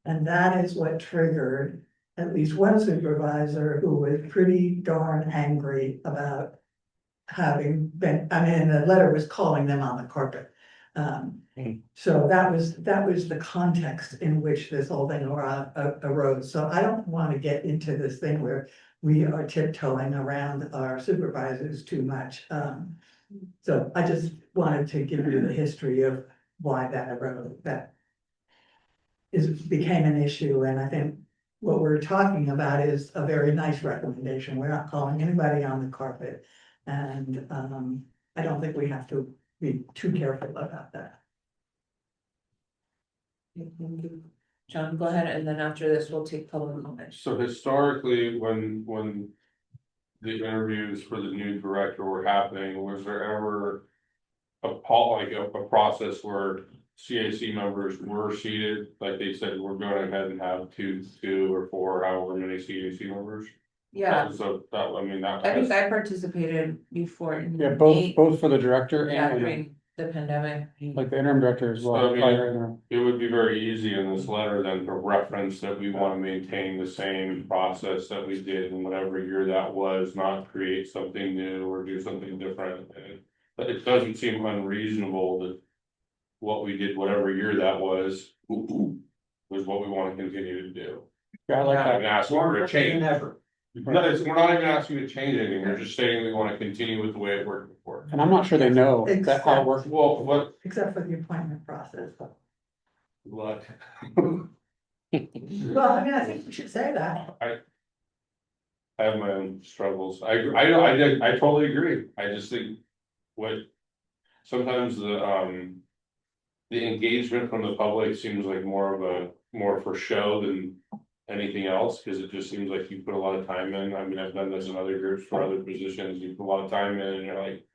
and that is what triggered at least one supervisor who was pretty darn angry about having been, I mean, the letter was calling them on the carpet. So that was the context in which this whole thing arose. So I don't want to get into this thing where we are tiptoeing around our supervisors too much. So I just wanted to give you the history of why that arose, became an issue, and I think what we're talking about is a very nice recommendation. We're not calling anybody on the carpet, and I don't think we have to be too careful about that. Thank you. John, go ahead, and then after this, we'll take public comment. So historically, when the interviews for the new director were happening, was there ever a process where CAC members were seated, like they said, we're going ahead and have two or four, however many CAC members? Yeah, So that, I mean, that. I think I participated before. In Yeah, May, both for the director yeah, and during the pandemic. like the interim director as well. So, I mean, prior interim. It would be very easy in this letter then to reference that we want to maintain the same process that we did in whatever year that was, not create something new or do something different. And but it doesn't seem unreasonable that what we did, whatever year that was what we want to continue to do. Yeah, I like And that. ask for a change. Never. We're not even asking you to change anything, we're just saying we want to continue with the way it worked before. And I'm not sure they know that how it works. Well, what, Except for the appointment process. what? Well, I mean, I think we should say that. I have my own struggles. I totally agree. I just think what sometimes the engagement from the public seems like more for show than anything else, because it just seems like you put a lot of time in. I mean, I've done this in other groups for other positions. You put a lot of time in and you're like,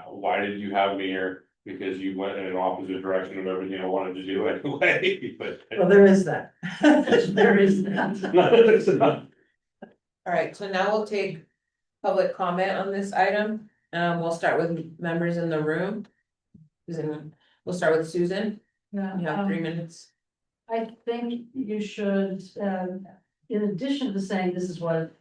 why did you have me here? Because you went in an opposite direction of everything I wanted to do anyway. But Well, there is that. There is that. All right, so now we'll take public comment on this item. We'll start with members in the room. Susan, we'll start with Susan. You have 3 minutes. I think you should, in addition to saying this is what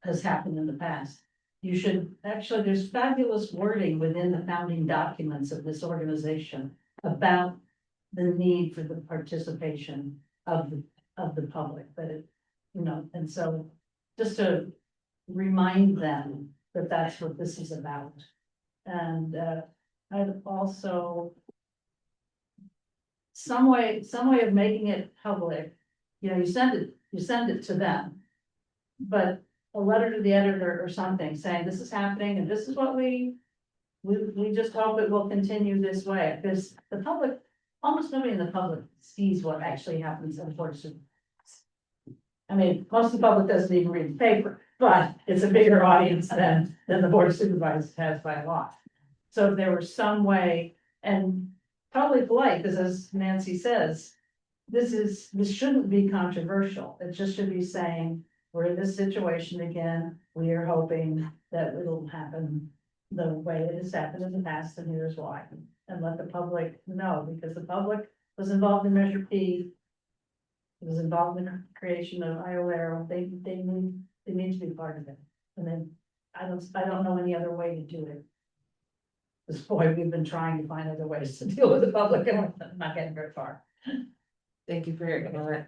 has happened in the past, you should, actually, there's fabulous wording within the founding documents of this organization about the need for the participation of the public, but it, and so just to remind them that that's what this is about. And I'd also some way of making it public, you send it to them. But a letter to the editor or something saying this is happening and this is what we just hope it will continue this way, because the public, almost nobody in the public sees what actually happens in Board of Supervisors. I mean, most of the public doesn't even read the paper, but it's a bigger audience than the Board of Supervisors has by a lot. So if there was some way, and totally polite, because as Nancy says, this shouldn't be controversial. It just should be saying, we're in this situation again. We are hoping that it'll happen the way it has happened in the past, and here's why. And let the public know, because the public was involved in Measure P was involved in the creation of IOLARO, they need to be part of it. And then, I don't know any other way to do it. At this point, we've been trying to find other ways to deal with the public and we're not getting very far. Thank you for your comment.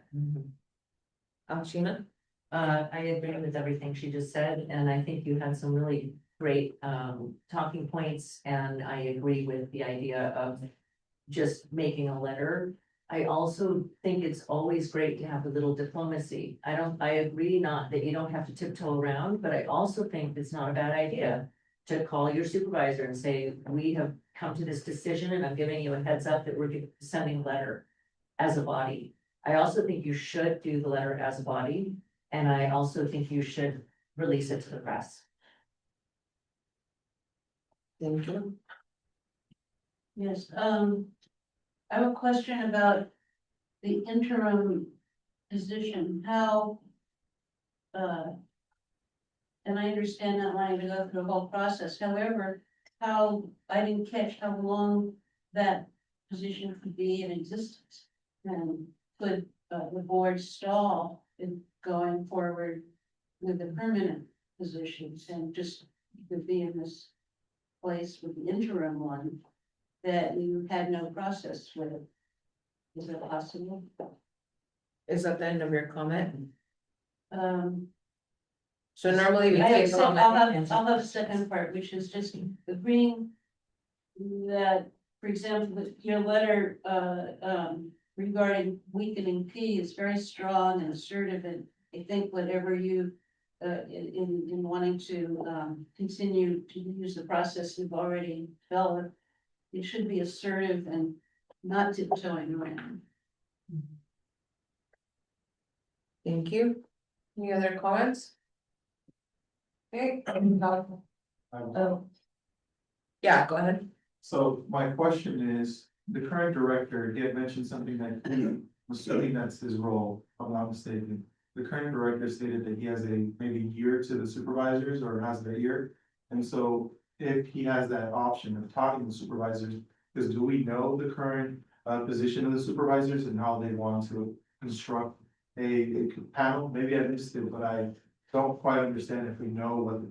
Sheena? I agree with everything she just said, and I think you had some really great talking points, and I agree with the idea of just making a letter. I also think it's always great to have a little diplomacy. I agree not that you don't have to tiptoe around, but I also think it's not a bad idea to call your supervisor and say, we have come to this decision and I'm giving you a heads up that we're sending a letter as a body. I also think you should do the letter as a body, and I also think you should release it to the press. Thank you. Yes, I have a question about the interim position, how, and I understand not wanting to go through the whole process, however, I didn't catch how long that position could be in existence. And could the board stall in going forward with the permanent positions and just could be in this place with the interim one that you had no process with? Is it possible? Is that the end of your comment? Um, So normally we I take accept, comment. I'll have a second part, which is just agreeing that, for example, that your letter, regarding weakening P is very strong and assertive, and I think whatever you, in wanting to, continue to use the process you've already developed, it should be assertive and not tiptoeing around. Thank you. Any other comments? Okay. Oh. Yeah, go ahead. So my question is, the current director, he had mentioned something that, I'm assuming that's his role, if I'm not mistaken. The current director stated that he has a maybe year to the supervisors or has their year. And so if he has that option of talking to supervisors, because do we know the current position of the supervisors and how they want to construct a panel? Maybe I missed it, but I don't quite understand if we know what the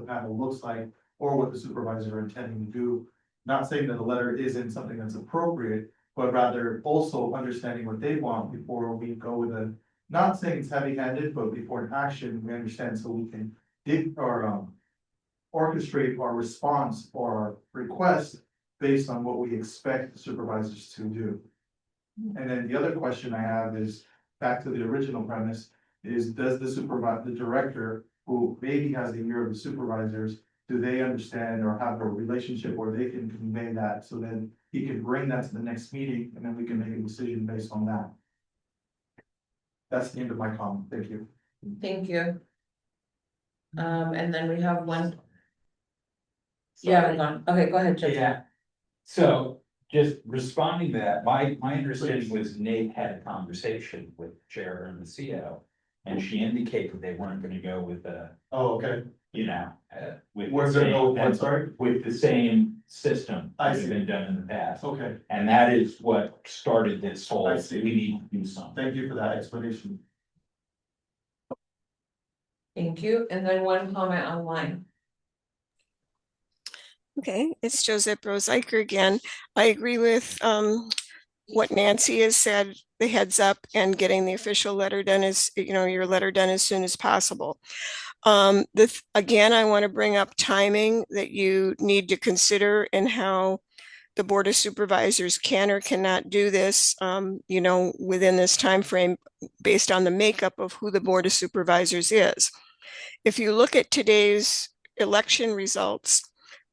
panel looks like or what the supervisors are intending to do. Not saying that the letter isn't something that's appropriate, but rather also understanding what they want before we go with a, not saying it's heavy-handed, but before an action, we understand so we can orchestrate our response or our request based on what we expect the supervisors to do. And then the other question I have is, back to the original premise, is does the director, who maybe has a year of the supervisors, do they understand or have a relationship where they can convey that, so then he can bring that to the next meeting and then we can make a decision based on that? That's the end of my comment. Thank you. Thank you. And then we have one. Yeah, we're gone. Okay, go ahead, Judge. Yeah. So just responding to that, my understanding was Nate had a conversation with the chair and the CO. And she indicated they weren't gonna go with the, Oh, okay. you know, with. We're the gonna go same- with what, sorry? With the same system I that's see. been done in the past. Okay, And that is what started this whole, I we see. need to do something. thank you for that explanation. Thank you. And then one comment online. Okay, it's Josette Rose Iker again. I agree with what Nancy has said, the heads up and getting the official letter done is, your letter done as soon as possible. Again, I want to bring up timing that you need to consider and how the Board of Supervisors can or cannot do this, within this time frame based on the makeup of who the Board of Supervisors is. If you look at today's election results,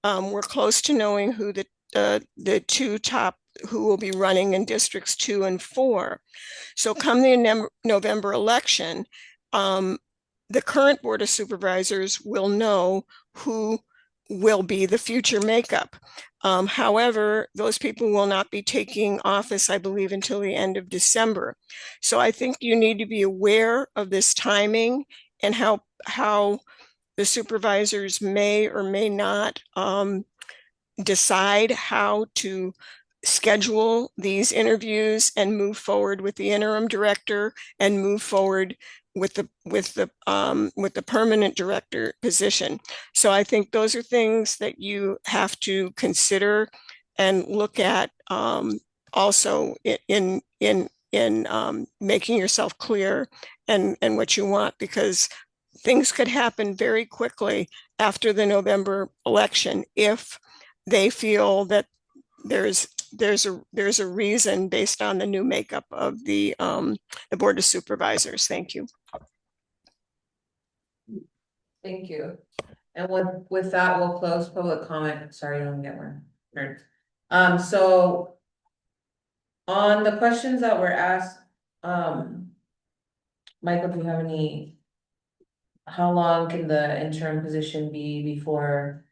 we're close to knowing who the two top who will be running in districts 2 and 4. So come the November election, the current Board of Supervisors will know who will be the future makeup. However, those people will not be taking office, I believe, until the end of December. So I think you need to be aware of this timing and how the supervisors may or may not decide how to schedule these interviews and move forward with the interim director and move forward with the permanent director position. So I think those are things that you have to consider and look at also in making yourself clear and what you want, because things could happen very quickly after the November election if they feel that there's a reason based on the new makeup of the Board of Supervisors. Thank you. Thank you. And with that, we'll close public comment. Sorry, I don't get one. So on the questions that were asked, Michael, do you have any? How long can the interim position be before?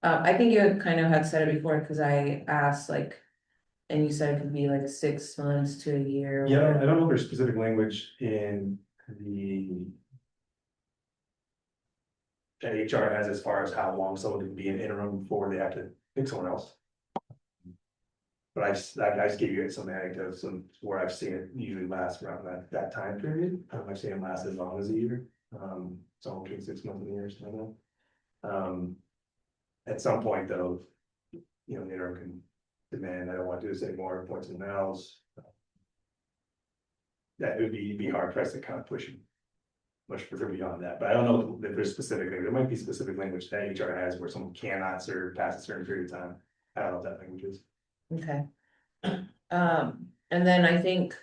I think you kind of had said it before, because I asked like, and you said it could be like 6 months to a year. Yeah, I don't know if there's specific language in the. That HR has as far as how long someone can be an interim before they have to pick someone else. But I just gave you some anecdotes where I've seen it usually last around that time period. I've seen it last as long as a year. So between 6 months and a year, something like that. At some point though, the interim can demand, I don't want to do this anymore, point something else. That it would be hard pressed to kind of push much further beyond that, but I don't know if there's specific, there might be specific language that HR has where someone cannot serve past a certain period of time. I don't know what that language is. Okay. And then I think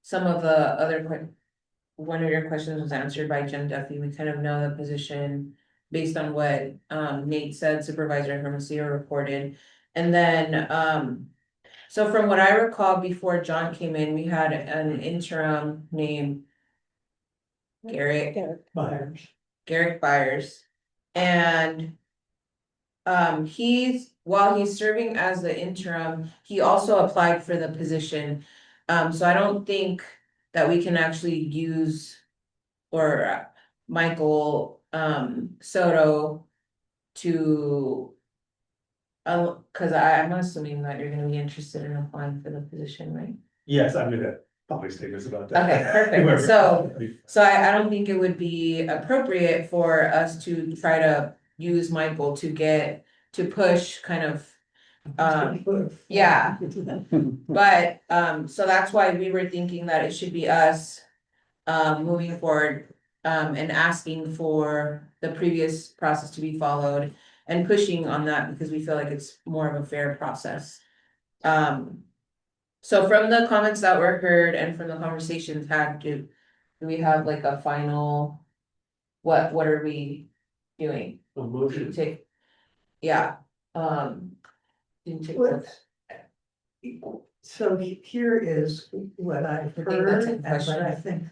some of the other one of your questions was answered by Jim Duffy. We kind of know the position based on what Nate said, Supervisor Hermosillo reported. And then so from what I recall before John came in, we had an interim named Garrett Byers. And while he's serving as the interim, he also applied for the position. So I don't think that we can actually use Michael Soto to because I'm assuming that you're gonna be interested in applying for the position, right? Yes, I made that public statements about that. Okay, perfect. So I don't think it would be appropriate for us to try to use Michael to push kind of. Yeah. But so that's why we were thinking that it should be us moving forward and asking for the previous process to be followed and pushing on that, because we feel like it's more of a fair process. So from the comments that were heard and from the conversations had, do we have like a final, what are we doing? A motion. Yeah. So here is what I've think heard, that's a and question. what I think,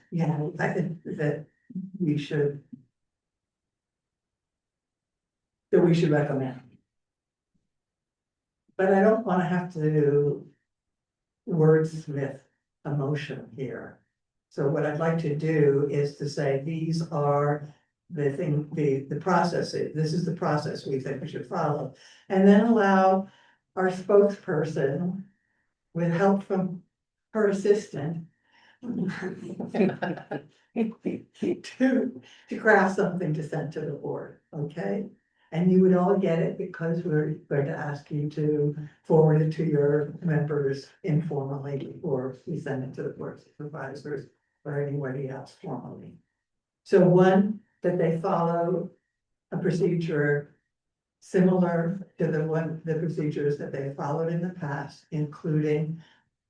I think that we should recommend. But I don't want to have to wordsmith a motion here. So what I'd like to do is to say, these are the processes, this is the process we think we should follow. And then allow our spokesperson, with help from her assistant, to craft something to send to the board, okay? And you would all get it, because we're going to ask you to forward it to your members informally before we send it to the board supervisors or anybody else formally. So one, that they follow a procedure similar to the procedures that they have followed in the past, including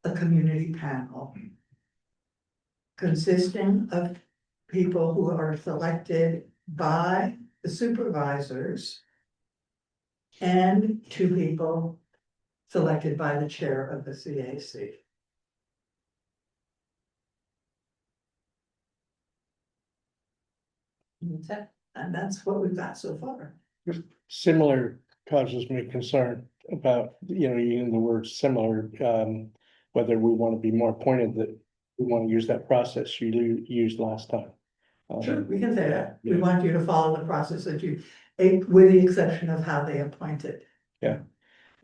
a community panel consisting of people who are selected by the supervisors and 2 people selected by the chair of the CAC. And that's what we've got so far. Similar causes me concern about, using the word similar, whether we want to be more pointed that we want to use that process you used last time. Sure, we can say that. We want you to follow the process that with the exception of how they appointed. Yeah.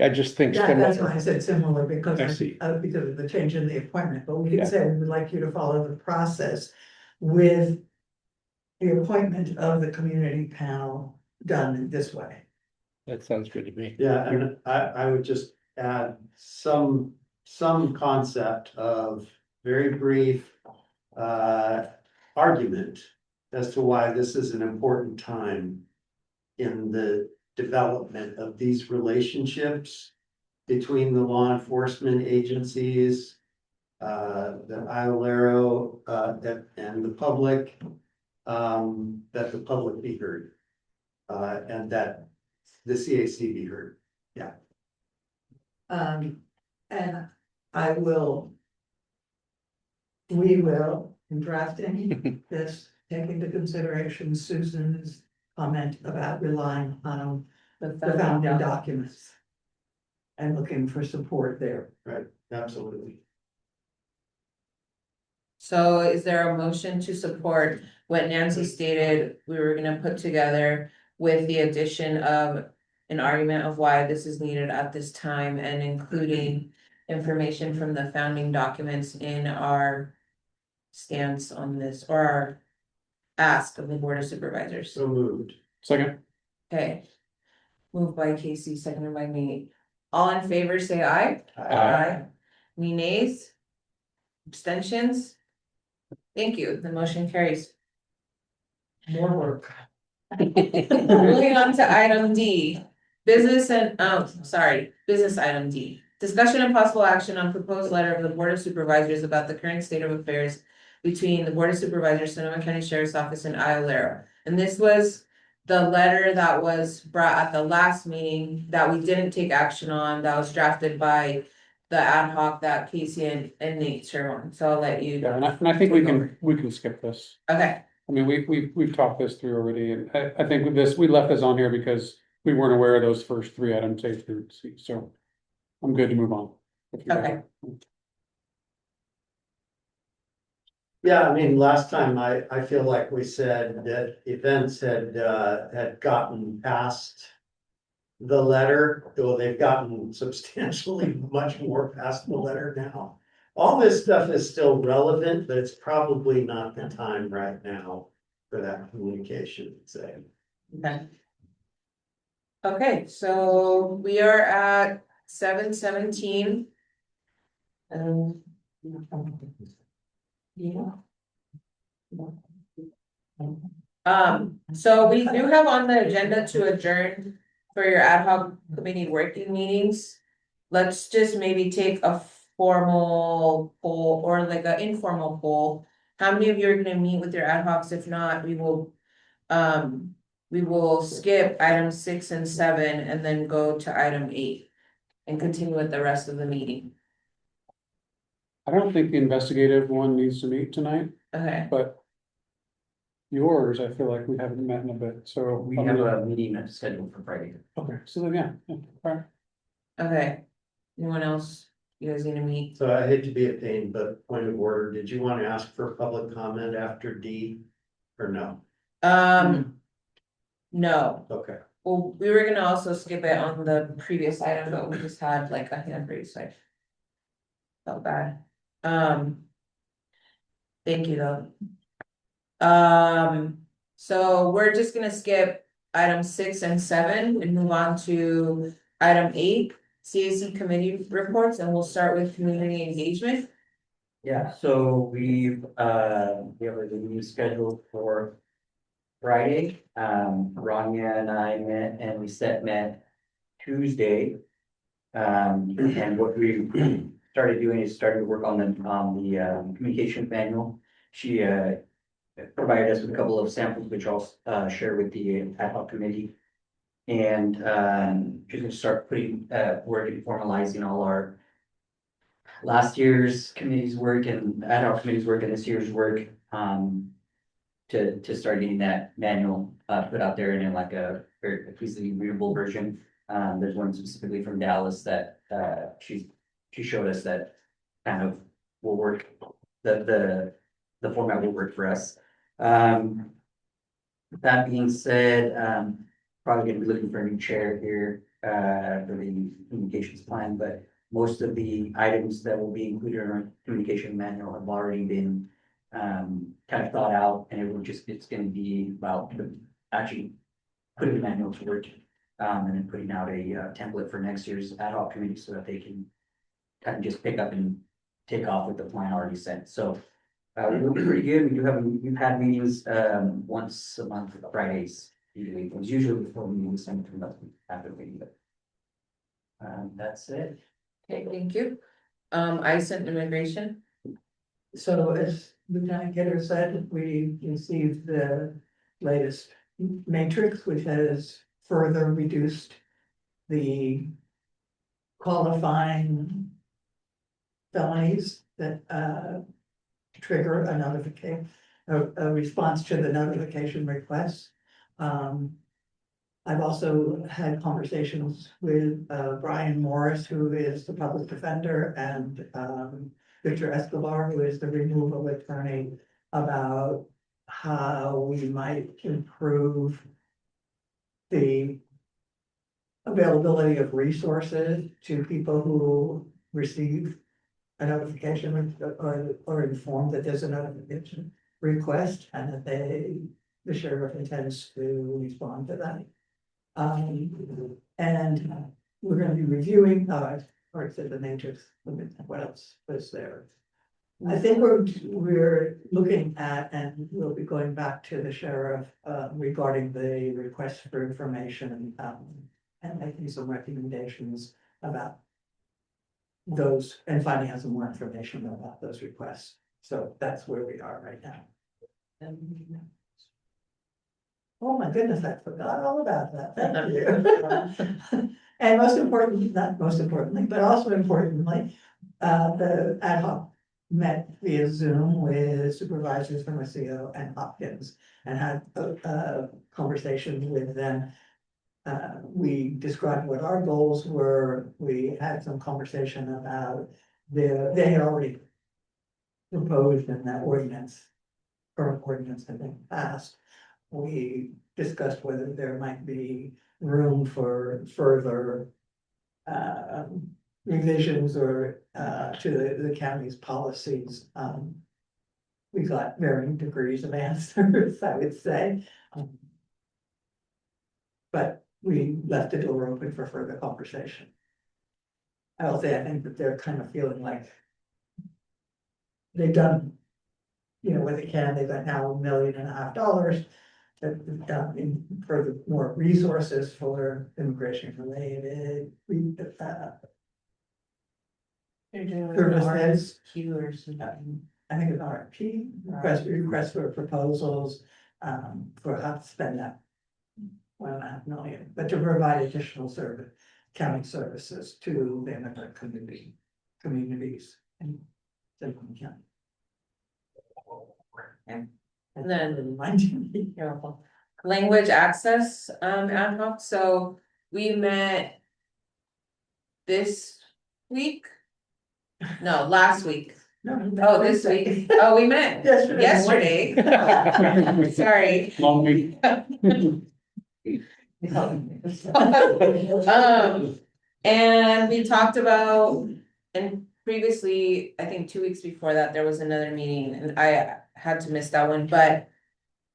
I just think That's why similar. I said similar, because I see. because of the change in the appointment, but we could Yeah. say we would like you to follow the process with the appointment of the community panel done this way. That sounds good to me. Yeah, and I would just add some concept of very brief argument as to why this is an important time in the development of these relationships between the law enforcement agencies, the IOLARO, and the public, that the public be heard, and that the CAC be heard. And we will, in drafting this, take into consideration Susan's comment about relying on the founding documents and looking for support there. Right, absolutely. So is there a motion to support what Nancy stated we were gonna put together with the addition of an argument of why this is needed at this time and including information from the founding documents in our stance on this, or our ask of the Board of Supervisors? So moved. Second, Okay. Moved by Casey, seconded by me. All in favor, say aye. Aye. Any nays? Abstentions? Thank you, the motion carries. More work. Moving on to item D, business item D. Discussion and possible action on proposed letter of the Board of Supervisors about the current state of affairs between the Board of Supervisors, Sonoma County Sheriff's Office, and IOLARO. And this was the letter that was brought at the last meeting that we didn't take action on, that was drafted by the ad hoc that Casey and Nate serve on, so I'll let you. yeah, and I think we can skip this. Okay, I mean, we've talked this through already, and I think with this, we left this on here because we weren't aware of those first three items, A through C, so I'm good to move on. if you guys Okay. are. Yeah, I mean, last time I feel like we said that events had gotten past the letter, though they've gotten substantially much more past the letter now. All this stuff is still relevant, but it's probably not the time right now for that communication, say. okay. Okay, so we are at 7:17. Yeah. So we do have on the agenda to adjourn for your ad hoc committee working meetings. Let's just maybe take a formal poll or like an informal poll. How many of you are gonna meet with your ad hocs? If not, we will skip items 6 and 7 and then go to item 8 and continue with the rest of the meeting. I don't think the investigative one needs to meet tonight, Okay, but yours, I feel like we haven't met in a bit, so. We have a meeting scheduled for Friday. Okay, so then, yeah, all right. okay. Anyone else? You guys need to meet? So I hate to be a pain, but point of order, did you want to ask for public comment after D or no? No. Okay. Well, we were gonna also skip it on the previous item, but we just had like a hand raised, so I felt bad. Thank you though. So we're just gonna skip item 6 and 7 and move on to item 8, CAC committee reports, and we'll start with community engagement. Yeah, so we have a meeting scheduled for Friday. Rania and I met and we met Tuesday. And what we started doing is started to work on the communication manual. She provided us with a couple of samples, which I'll share with the ad hoc committee. And she's gonna start putting working, formalizing all our last year's committee's work and ad hoc committee's work and this year's work. To start getting that manual put out there in like a very easily readable version. There's one specifically from Dallas that she showed us that kind of will work, the format will work for us. That being said, probably gonna be looking for a new chair here for the communications plan, but most of the items that will be included in our communication manual have already been kind of thought out, and it's gonna be about actually putting the manual to work, and then putting out a template for next year's ad hoc committee so that they can kind of just pick up and take off with the plan already set. So we're pretty good. We've had meetings once a month, Fridays, usually. It was usually before meetings, sometimes after the meeting, but that's it. Okay, thank you. ICE and immigration. So as Lieutenant Kidder said, we received the latest matrix, which has further reduced the qualifying felonies that trigger a notification, a response to the notification request. I've also had conversations with Brian Morris, who is the public defender, and Victor Escobar, who is the removal attorney, about how we might improve the availability of resources to people who receive a notification or informed that there's a notification request, and that the sheriff intends to respond to that. And we're gonna be reviewing, or is it the matrix, what else was there? I think we're looking at, and we'll be going back to the sheriff, regarding the request for information, and making some recommendations about those, and finding out some more information about those requests. So that's where we are right now. Oh my goodness, I forgot all about that. Thank you. And most importantly, not most importantly, but also importantly, the ad hoc met via Zoom with supervisors from SEO and Hopkins and had a conversation with them. We described what our goals were. We had some conversation about they had already proposed in that ordinance, current ordinance had been passed. We discussed whether there might be room for further revisions or to the county's policies. We got varying degrees of answers, I would say. But we left the door open for further conversation. I will say, I think that they're kind of feeling like they've done, what they can. They've got now $1.5 million in further more resources for immigration related. They're doing an Services. RFQ or something. I think it's RFP, request for proposals, for how to spend that $1.5 million, but to provide additional county services to the immigrant communities in Central County. And then reminding me. careful. Language access ad hoc, so we met this week. No, last week. Oh, this week. Oh, we met yesterday. Sorry. Long week. And we talked about, and previously, I think 2 weeks before that, there was another meeting and I had to miss that one, but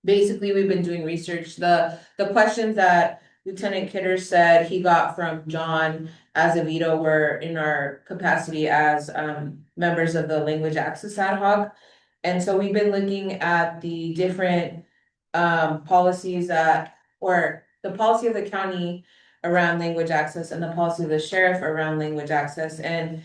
basically, we've been doing research. The questions that Lieutenant Kidder said he got from John Azevedo were in our capacity as members of the language access ad hoc. And so we've been looking at the different policies or the policy of the county around language access and the policy of the sheriff around language access. And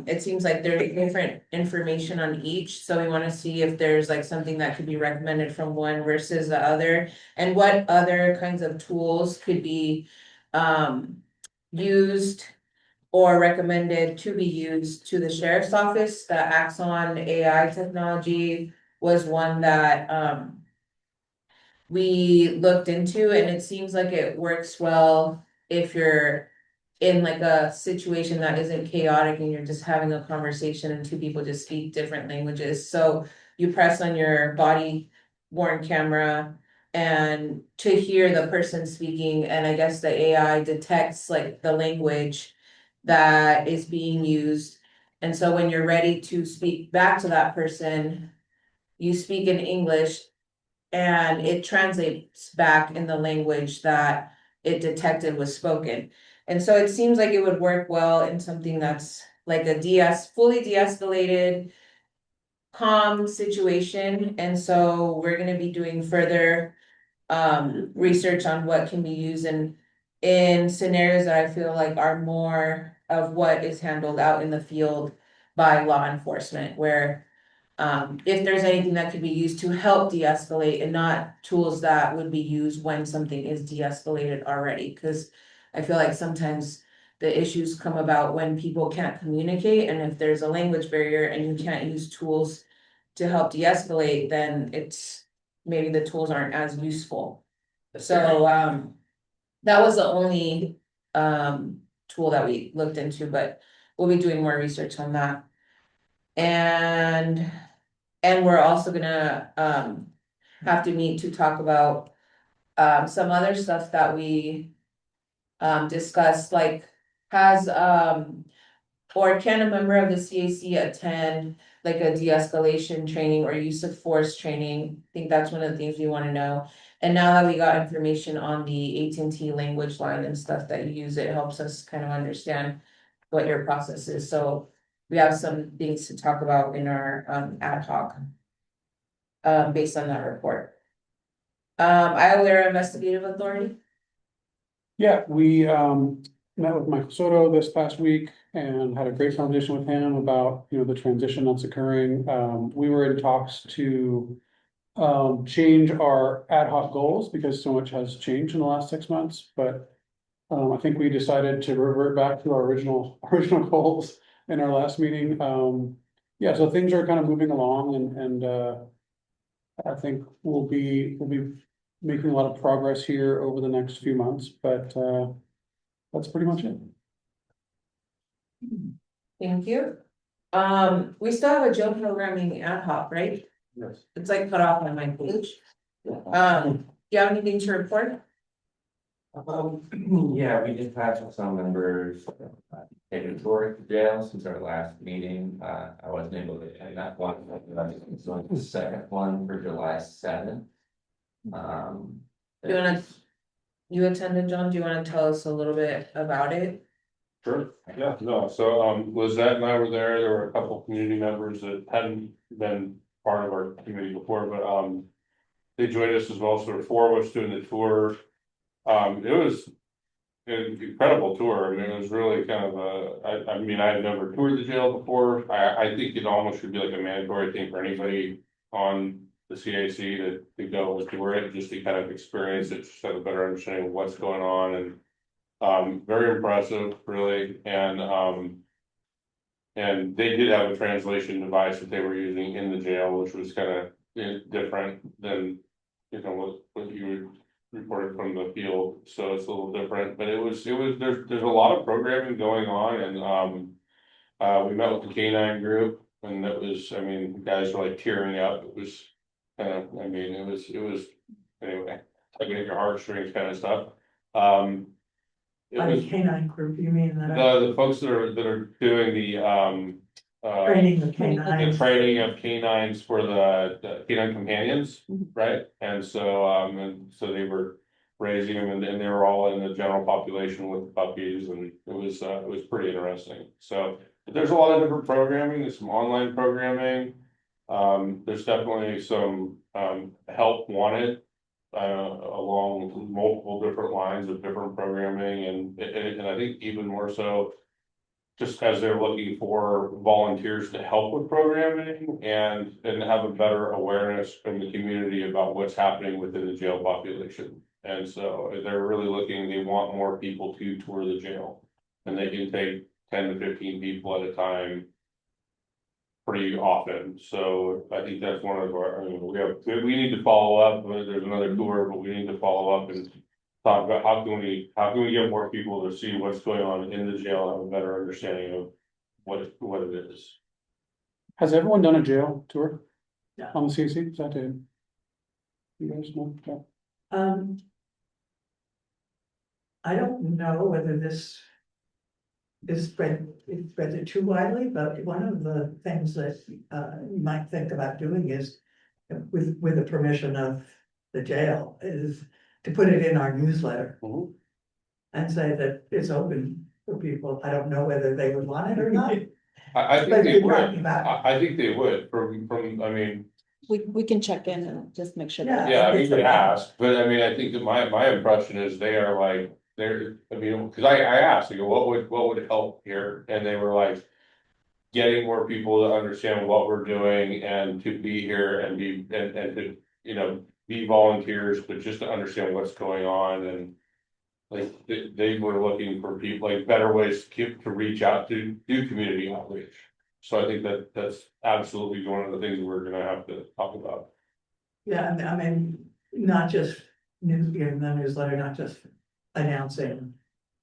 it seems like there's different information on each, so we want to see if there's like something that could be recommended from one versus the other, and what other kinds of tools could be used or recommended to be used to the sheriff's office. The Axon AI technology was one that we looked into, and it seems like it works well if you're in like a situation that isn't chaotic and you're just having a conversation and two people just speak different languages. So you press on your body worn camera And to hear the person speaking, and I guess the AI detects like the language that is being used. And so when you're ready to speak back to that person, you speak in English and it translates back in the language that it detected was spoken. And so it seems like it would work well in something that's like a fully de-escalated, calm situation. And so we're gonna be doing further research on what can be used in scenarios that I feel like are more of what is handled out in the field by law enforcement, where if there's anything that could be used to help de-escalate and not tools that would be used when something is de-escalated already, because I feel like sometimes the issues come about when people can't communicate, and if there's a language barrier and you can't use tools to help de-escalate, then it's maybe the tools aren't as useful. So that was the only tool that we looked into, but we'll be doing more research on that. And we're also gonna have to meet to talk about some other stuff that we discussed, like has or can a member of the CAC attend like a de-escalation training or use of force training? I think that's one of the things we want to know. And now that we got information on the AT&T language line and stuff that you use, it helps us kind of understand what your process is. So we have some things to talk about in our ad hoc based on that report. Iowa Investigative Authority. Yeah, we met with Michael Soto this past week and had a great conversation with him about, you know, the transition that's occurring. We were in talks to change our ad hoc goals because so much has changed in the last 6 months, but I think we decided to revert back to our original goals in our last meeting. Yeah, so things are kind of moving along and I think we'll be making a lot of progress here over the next few months, but that's pretty much it. Thank you. We still have a jail programming ad hoc, right? Yes. It's like cut off on my page. Do you have anything to report? Yeah, we just had some members taking a tour at the jail since our last meeting. I wasn't able to attend that one, but it's on the second one for July 7th. You attended, John? Do you wanna tell us a little bit about it? Sure, yeah, no, so Lizette and I were there. There were a couple of community members that hadn't been part of our committee before, but they joined us as well. So there were 4 of us doing the tour. It was an incredible tour. I mean, it was really kind of I mean, I had never toured the jail before. I think it almost should be like a mandatory thing for anybody on the CAC to go and tour it, just to kind of experience it, just have a better understanding of what's going on. And very impressive, really. And they did have a translation device that they were using in the jail, which was kind of different than, you know, what you reported from the field. So it's a little different, but there's a lot of programming going on. And we met with the K9 group, and that was, I mean, the guys were like tearing up. It was kind of, I mean, it was anyway, tugging at your heartstrings kind of stuff. It By was the canine group, you mean that? the folks that are doing the Training the the canines. training of canines for the canine companions, right? And so they were raising them, and they were all in the general population with puppies, and it was pretty interesting. So there's a lot of different programming. There's some online programming. There's definitely some help wanted along multiple different lines of different programming, and I think even more so, just as they're looking for volunteers to help with programming and have a better awareness from the community about what's happening within the jail population. And so they're really looking, they want more people to tour the jail, and they can take 10 to 15 people at a time pretty often. So I think that's one of our, I mean, we need to follow up. There's another tour, but we need to follow up and talk about how can we get more people to see what's going on in the jail and have a better understanding of what it is. Has everyone done a jail tour? Yeah. On the CAC? Is that it? You guys know? Yeah. Um. I don't know whether this. Is spread it too widely, but one of the things that you might think about doing is. With the permission of the jail, is to put it in our newsletter. Mhm. And say that it's open for people. I don't know whether they would want it or not. I think But they you're would, talking about- I think they would, I mean, We can check in and just make sure. that- yeah, I mean, we ask, but I mean, I think that my impression is they are like, I mean, cause I asked, I go, what would help here? And they were like. Getting more people to understand what we're doing and to be here and to, you know, be volunteers, but just to understand what's going on and. Like, they were looking for people, like better ways to reach out to do community outreach. So I think that's absolutely one of the things we're gonna have to talk about. Yeah, I mean, not just in the newsletter, not just announcing.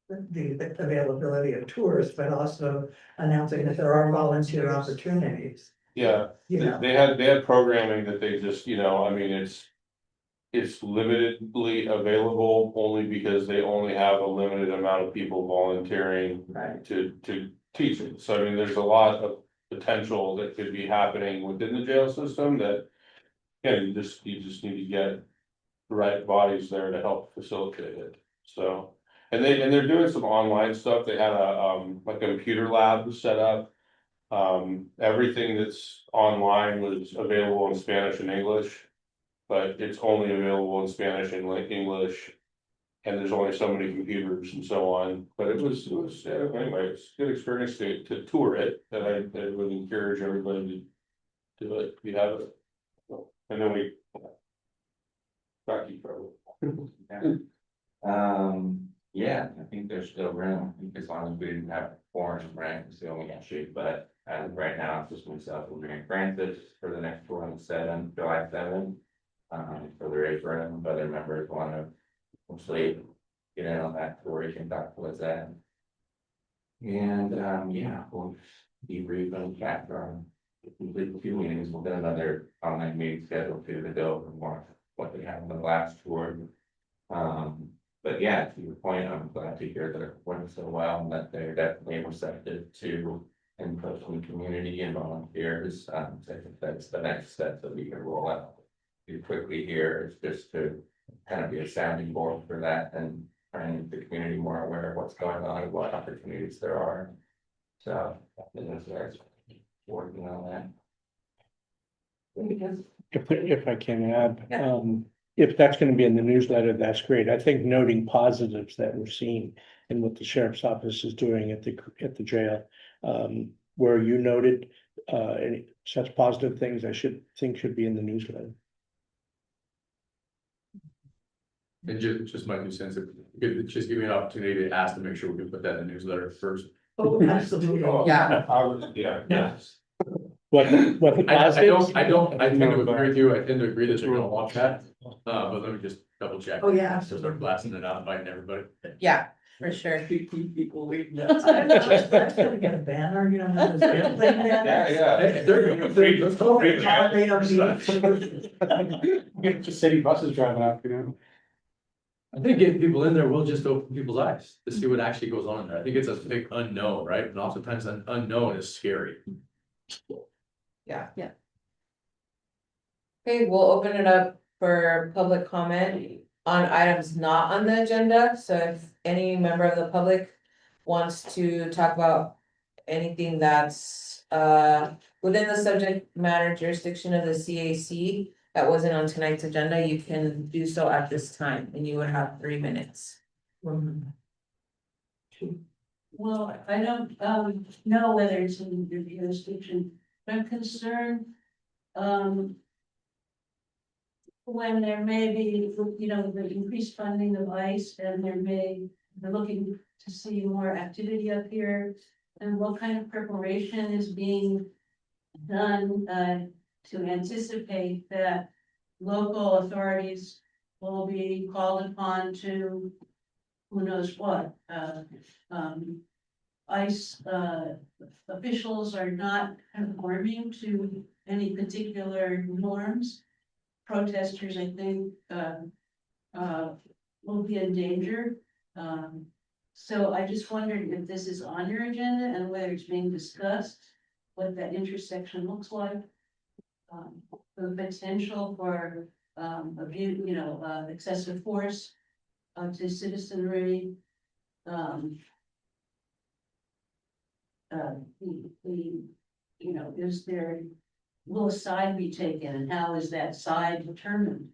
The availability of tours, but also announcing that there are volunteer opportunities. Yeah, You know, they had programming that they just, you know, I mean, it's limitedly available only because they only have a limited amount of people volunteering to teach it. So I mean, there's a lot of potential that could be happening within the jail system that. Again, you just need to get the right bodies there to help facilitate it, so. And they're doing some online stuff. They had a computer lab set up. Everything that's online was available in Spanish and English. But it's only available in Spanish and English. And there's only so many computers and so on, but it was, anyway, it's a good experience to tour it, and I would encourage everybody to do it, if you have it. And then we. Back to you, probably. Yeah, I think there's still room, I think as long as we didn't have foreign, right, it's the only issue, but as of right now, it's just myself and Grant Francis for the next one, July 7. For the race room, if other members wanna hopefully get in on that tour, you can talk to us that. And, yeah, we'll debrief and back on complete a few meetings, we'll get another online meeting scheduled to go over more what they had on the last tour. But yeah, to your point, I'm glad to hear that it went so well and that they're definitely receptive to input from the community and volunteers. So I think that's the next step that we can roll out. Do quickly here is just to kind of be a sounding board for that and trying to make the community more aware of what's going on and what opportunities there are. So I think that's where it's working on that. If I can add, if that's gonna be in the newsletter, that's great. I think noting positives that we're seeing and what the sheriff's office is doing at the jail. Where you noted, any such positive things should be in the newsletter. And just my 2 cents, if you could just give me an opportunity to ask to make sure we can put that in the newsletter first. oh, absolutely. Yeah. Yeah. What the positives? I tend to agree with you, I tend to agree that they're gonna want that, but let me just double check. Oh, yeah, So they're blasting it out, inviting everybody. Yeah, for sure. People waiting. That's gonna get a banner, you know, those airplane banners. Get city buses driving up, you know. I think getting people in there will just open people's eyes to see what actually goes on in there. I think it's a big unknown, right? And oftentimes an unknown is scary. Yeah. Yeah. Okay, we'll open it up for public comment on items not on the agenda, so if any member of the public wants to talk about anything that's within the subject matter jurisdiction of the CAC that wasn't on tonight's agenda, you can do so at this time, and you would have 3 minutes. Well, I don't, know whether it's in your jurisdiction, but I'm concerned, when there may be, you know, the increased funding of ICE and they're looking to see more activity up here. And what kind of preparation is being done, to anticipate that local authorities will be called upon to who knows what, ICE, officials are not conforming to any particular norms. Protesters, I think, will be in danger. So I just wondered if this is on your agenda and whether it's being discussed, what that intersection looks like. The potential for, abuse, excessive force, to citizenry. Is there, will a side be taken and how is that side determined?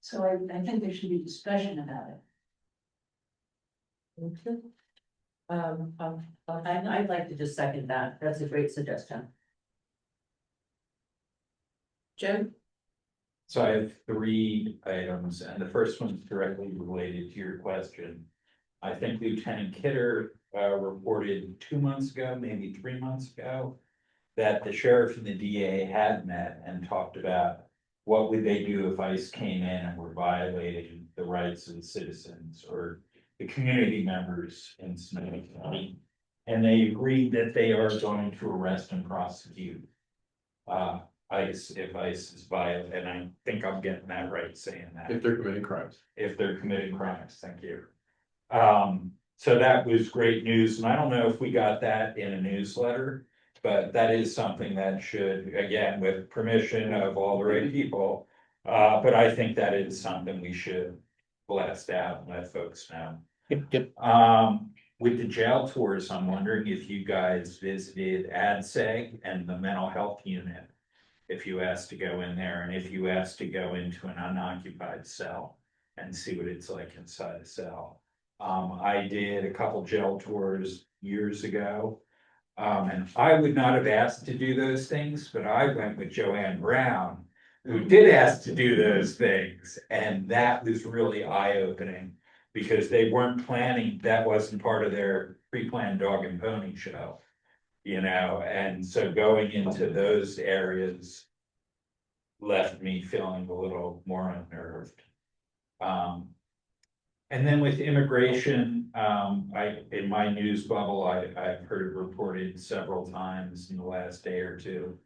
So I think there should be discussion about it. I'd like to just second that. That's a great suggestion. Jim? So I have 3 items, and the first one's directly related to your question. I think Lieutenant Kidder reported 2 months ago, maybe 3 months ago, that the sheriff and the DA had met and talked about what would they do if ICE came in and were violating the rights of the citizens or the community members in Sonoma County. And they agreed that they are going to arrest and prosecute ICE if ICE is violent, and I think I'm getting that right saying that. If they're committing crimes. If they're committing crimes, thank you. So that was great news, and I don't know if we got that in a newsletter, but that is something that should, again, with permission of all the right people. But I think that is something we should blast out and let folks know. Yep. With the jail tours, I'm wondering if you guys visited ADSEG and the mental health unit. If you asked to go in there and if you asked to go into an unoccupied cell and see what it's like inside a cell. I did a couple jail tours years ago. And I would not have asked to do those things, but I went with Joanne Brown, who did ask to do those things. And that was really eye-opening because they weren't planning, that wasn't part of their pre-planned dog and pony show. And so going into those areas left me feeling a little more unnerved. And then with immigration, in my news bubble, I've heard it reported several times in the last day or two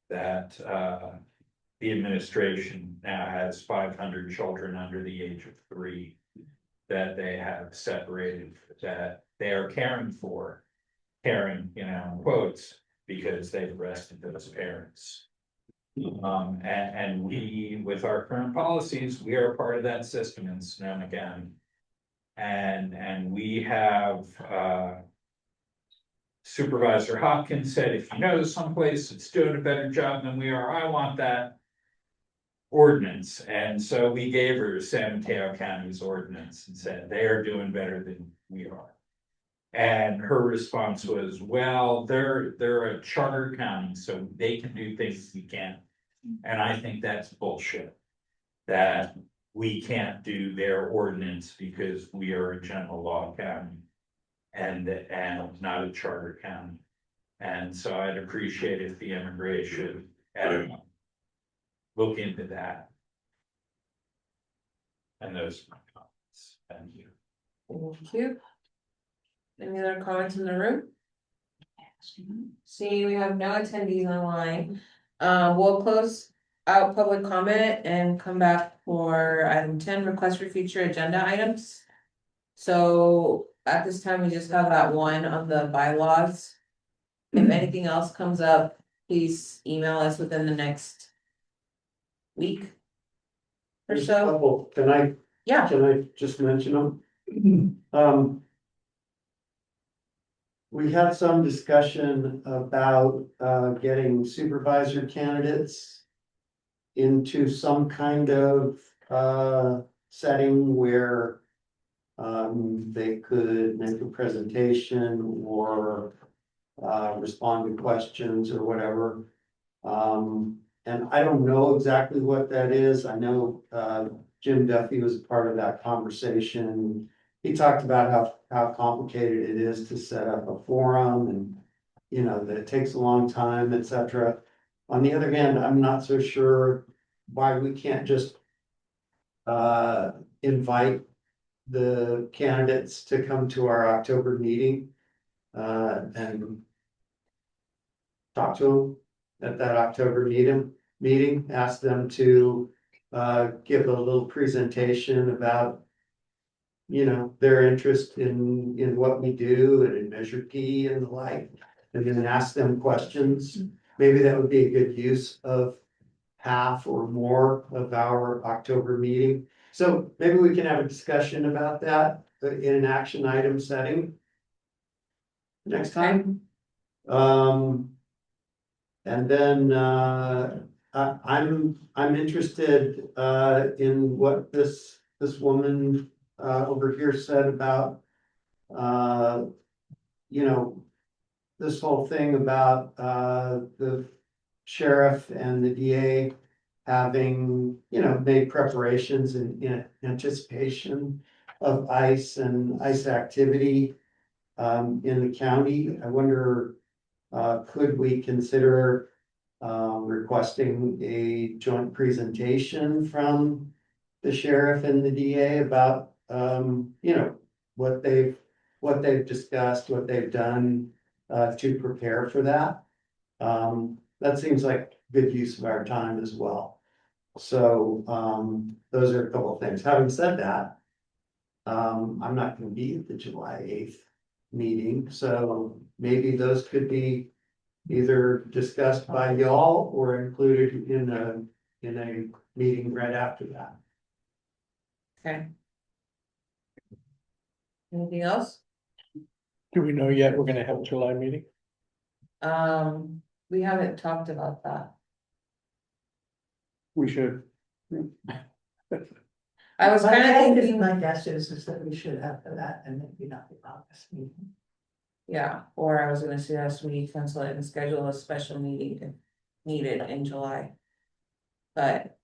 that the administration now has 500 children under the age of 3 that they have separated, that they are caring for. Caring, in quotes, because they've arrested those parents. And we, with our current policies, we are part of that system in Sonoma County. And we have, Supervisor Hopkins said, if you know someplace that's doing a better job than we are, I want that ordinance. And so we gave her San Mateo County's ordinance and said, they are doing better than we are. And her response was, well, they're a charter county, so they can do things we can't. And I think that's bullshit. That we can't do their ordinance because we are a general law county and not a charter county. And so I'd appreciate if the immigration look into that. And those are my comments. Thank you. Thank you. Any other comments in the room? See, we have no attendees online. We'll close out public comment and come back for item 10, request for future agenda items. So at this time, we just have that one on the bylaws. If anything else comes up, please email us within the next week or There's a so. couple. Yeah. Can I just mention them? We had some discussion about getting supervisor candidates into some kind of setting where they could make a presentation or respond to questions or whatever. And I don't know exactly what that is. I know Jim Duffy was part of that conversation. He talked about how complicated it is to set up a forum and, that it takes a long time, etc. On the other hand, I'm not so sure why we can't just invite the candidates to come to our October meeting and talk to them at that October meeting, ask them to give a little presentation about, you know, their interest in what we do and in Measure P and the like, and then ask them questions. Maybe that would be a good use of half or more of our October meeting. So maybe we can have a discussion about that in an action item setting next time. And then, I'm interested, in what this woman, over here said about, you know, this whole thing about, the sheriff and the DA having, you know, made preparations in anticipation of ice and ice activity, in the county. I wonder, could we consider requesting a joint presentation from the sheriff and the DA about, you know, what they've discussed, what they've done to prepare for that. That seems like good use of our time as well. So those are a couple of things. Having said that, I'm not going to be at the July 8th meeting, so maybe those could be either discussed by y'all or included in a meeting right after that. Okay. Anything else? Do we know yet we're gonna have a July meeting? We haven't talked about that. We should. I was kind of thinking, My guess is that we should have that and maybe not the August meeting. yeah, or I was gonna suggest we cancel it and schedule a special meeting if needed in July. But,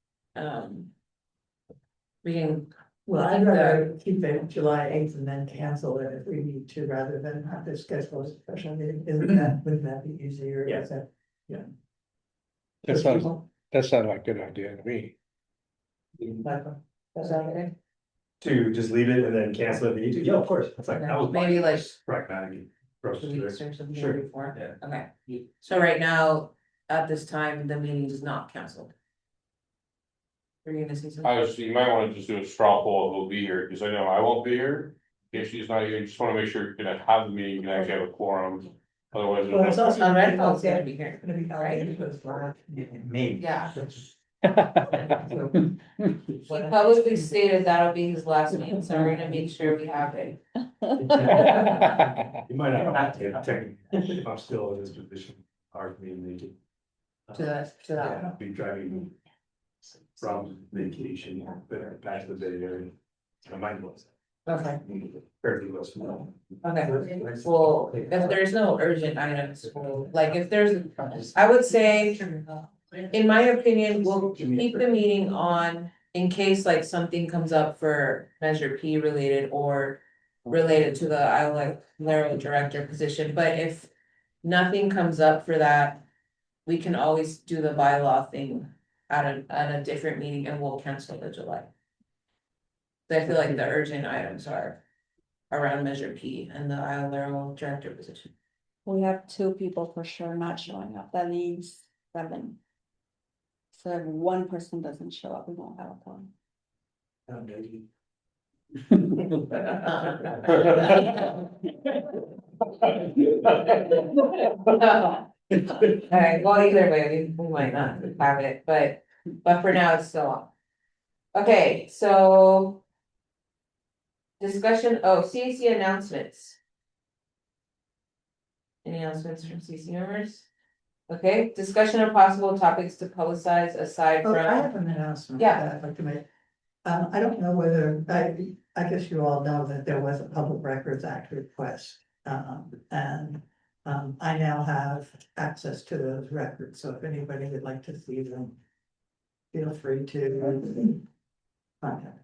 we can, Well, I'd rather keep it July 8th and then cancel it if we need to, rather than have to schedule a special meeting. Wouldn't that be easier? Yeah. Is that- That sounds like a good idea to me. Michael? is that okay? To just leave it and then cancel it if you need to, yeah, of course, that's like, that was. Maybe like Pragmatic. approach 2 to it. weeks or something Sure. before, Yeah. okay. So right now, at this time, the meeting is not canceled. Are you gonna say something? You might wanna just do a straw poll, who'll be here, because I know I won't be here. If she's not here, you just wanna make sure you're gonna have the meeting, you can actually have a quorum. Otherwise. Well, it's also. Redfield's gonna be here. Gonna be Right? Maybe. Yeah. He publicly stated that'll be his last meeting, so we're gonna make sure we have it. You might not have to, technically, if I'm still in this position, hard for me to make it. To that. Yeah, I'll be driving from vacation, but back to the Bay Area. I might lose. Okay, Fairly close. No. okay, well, if there's no urgent items, like if there's, I would say. In my opinion, we'll keep the meeting on in case like something comes up for Measure P related or related to the Laro director position, but if nothing comes up for that, we can always do the bylaw thing at a different meeting and we'll cancel the July. I feel like the urgent items are around Measure P and the Laro director position. We have 2 people for sure not showing up. That leaves 7. So if one person doesn't show up, we won't have a quorum. Alright, well, either way, we might not have it, but for now, it's still on. Okay, so. Discussion, CAC announcements. Any announcements from CAC members? Okay, discussion of possible topics to publicize aside Oh, I from, have an announcement. Yeah. that I'd like to make. I don't know whether, I guess you all know that there was a Public Records Act request. And I now have access to those records, so if anybody would like to see them, feel free to contact.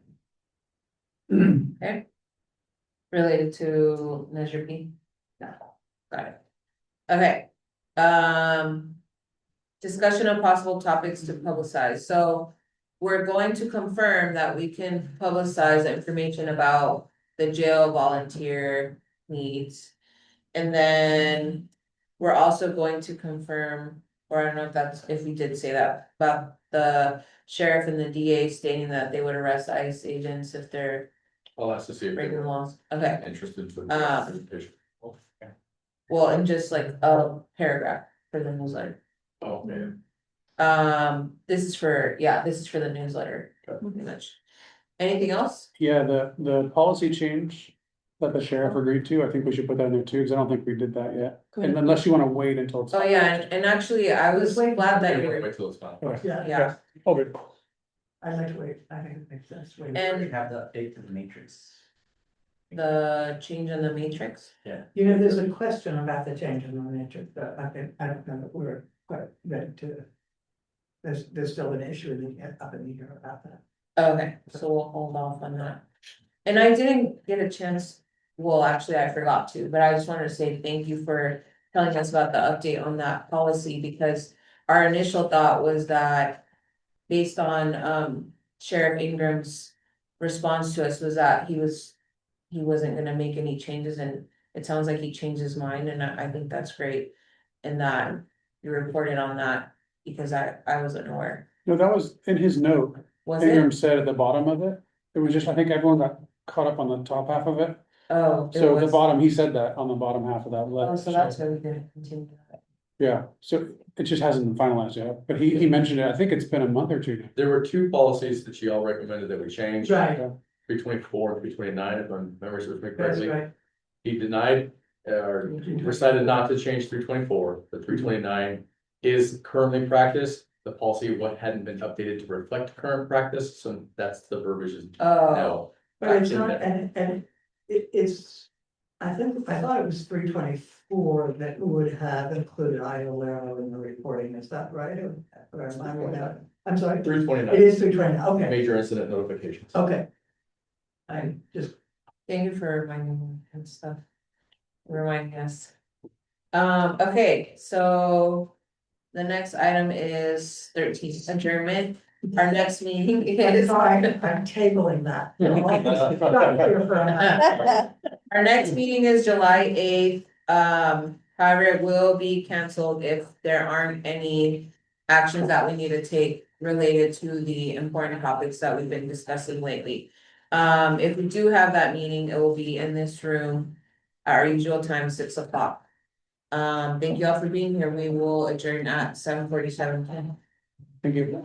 okay. Related to Measure P? No, got it. Okay, discussion of possible topics to publicize, so. We're going to confirm that we can publicize information about the jail volunteer needs. And then we're also going to confirm Or I don't know if that's, if we did say that, about the sheriff and the DA stating that they would arrest ICE agents if they're I'll ask to see if breaking the they're laws, okay. interested to. Well, and just like a paragraph for the newsletter. Oh, man. This is for the newsletter, pretty much. Anything else? Yeah, the policy change that the sheriff agreed to, I think we should put that in there too, because I don't think we did that yet. And unless you wanna wait until it's. Oh, yeah, and actually, I was glad that you were, Wait till it's done. yeah, Okay. I like to wait, I think it makes sense. Wait. and have the update to the matrix. the change in the matrix. You know, there's a question about the change in the matrix, but I don't know that we're quite ready to. There's still an issue up in the air about that. Okay, so we'll hold off on that. And I didn't get a chance, well, actually, I forgot to, but I just wanted to say thank you for telling us about the update on that policy, because our initial thought was that based on Sheriff Ingram's response to us was that he wasn't gonna make any changes, and it sounds like he changed his mind, and I think that's great. And that you reported on that, because I wasn't aware. No, that was in his note. Was Ingram it? said at the bottom of it, it was just, I think everyone got caught up on the top half of it. Oh, it So the was, bottom, he said that on the bottom half of that letter. oh, so that's why we didn't continue that. Yeah, so it just hasn't been finalized yet, but he mentioned it, I think it's been a month or two. now. There were two policies that you all recommended that we change. Right, 324 and 329, if my memory serves me that's correctly. right. He denied, or decided not to change 324, but 329 is currently practice. The policy what hadn't been updated to reflect current practice, so that's the verbiage is Oh, no. But it's not, and it's, I thought it was 324 that would have included IOLERO in the reporting, is that right? Or am I wrong? I'm sorry, 329. it is 329, okay, Major incident notifications. okay. I just, thank you for reminding me and stuff. Reminding us. Okay, so the next item is 13, adjournment. Our next meeting I'm is. sorry, I'm tabling that. Our next meeting is July 8th. However, it will be canceled if there aren't any actions that we need to take related to the important topics that we've been discussing lately. If we do have that meeting, it will be in this room, our usual time, 6 o'clock. Thank you all for being here. We will adjourn at 7:47. Thank you.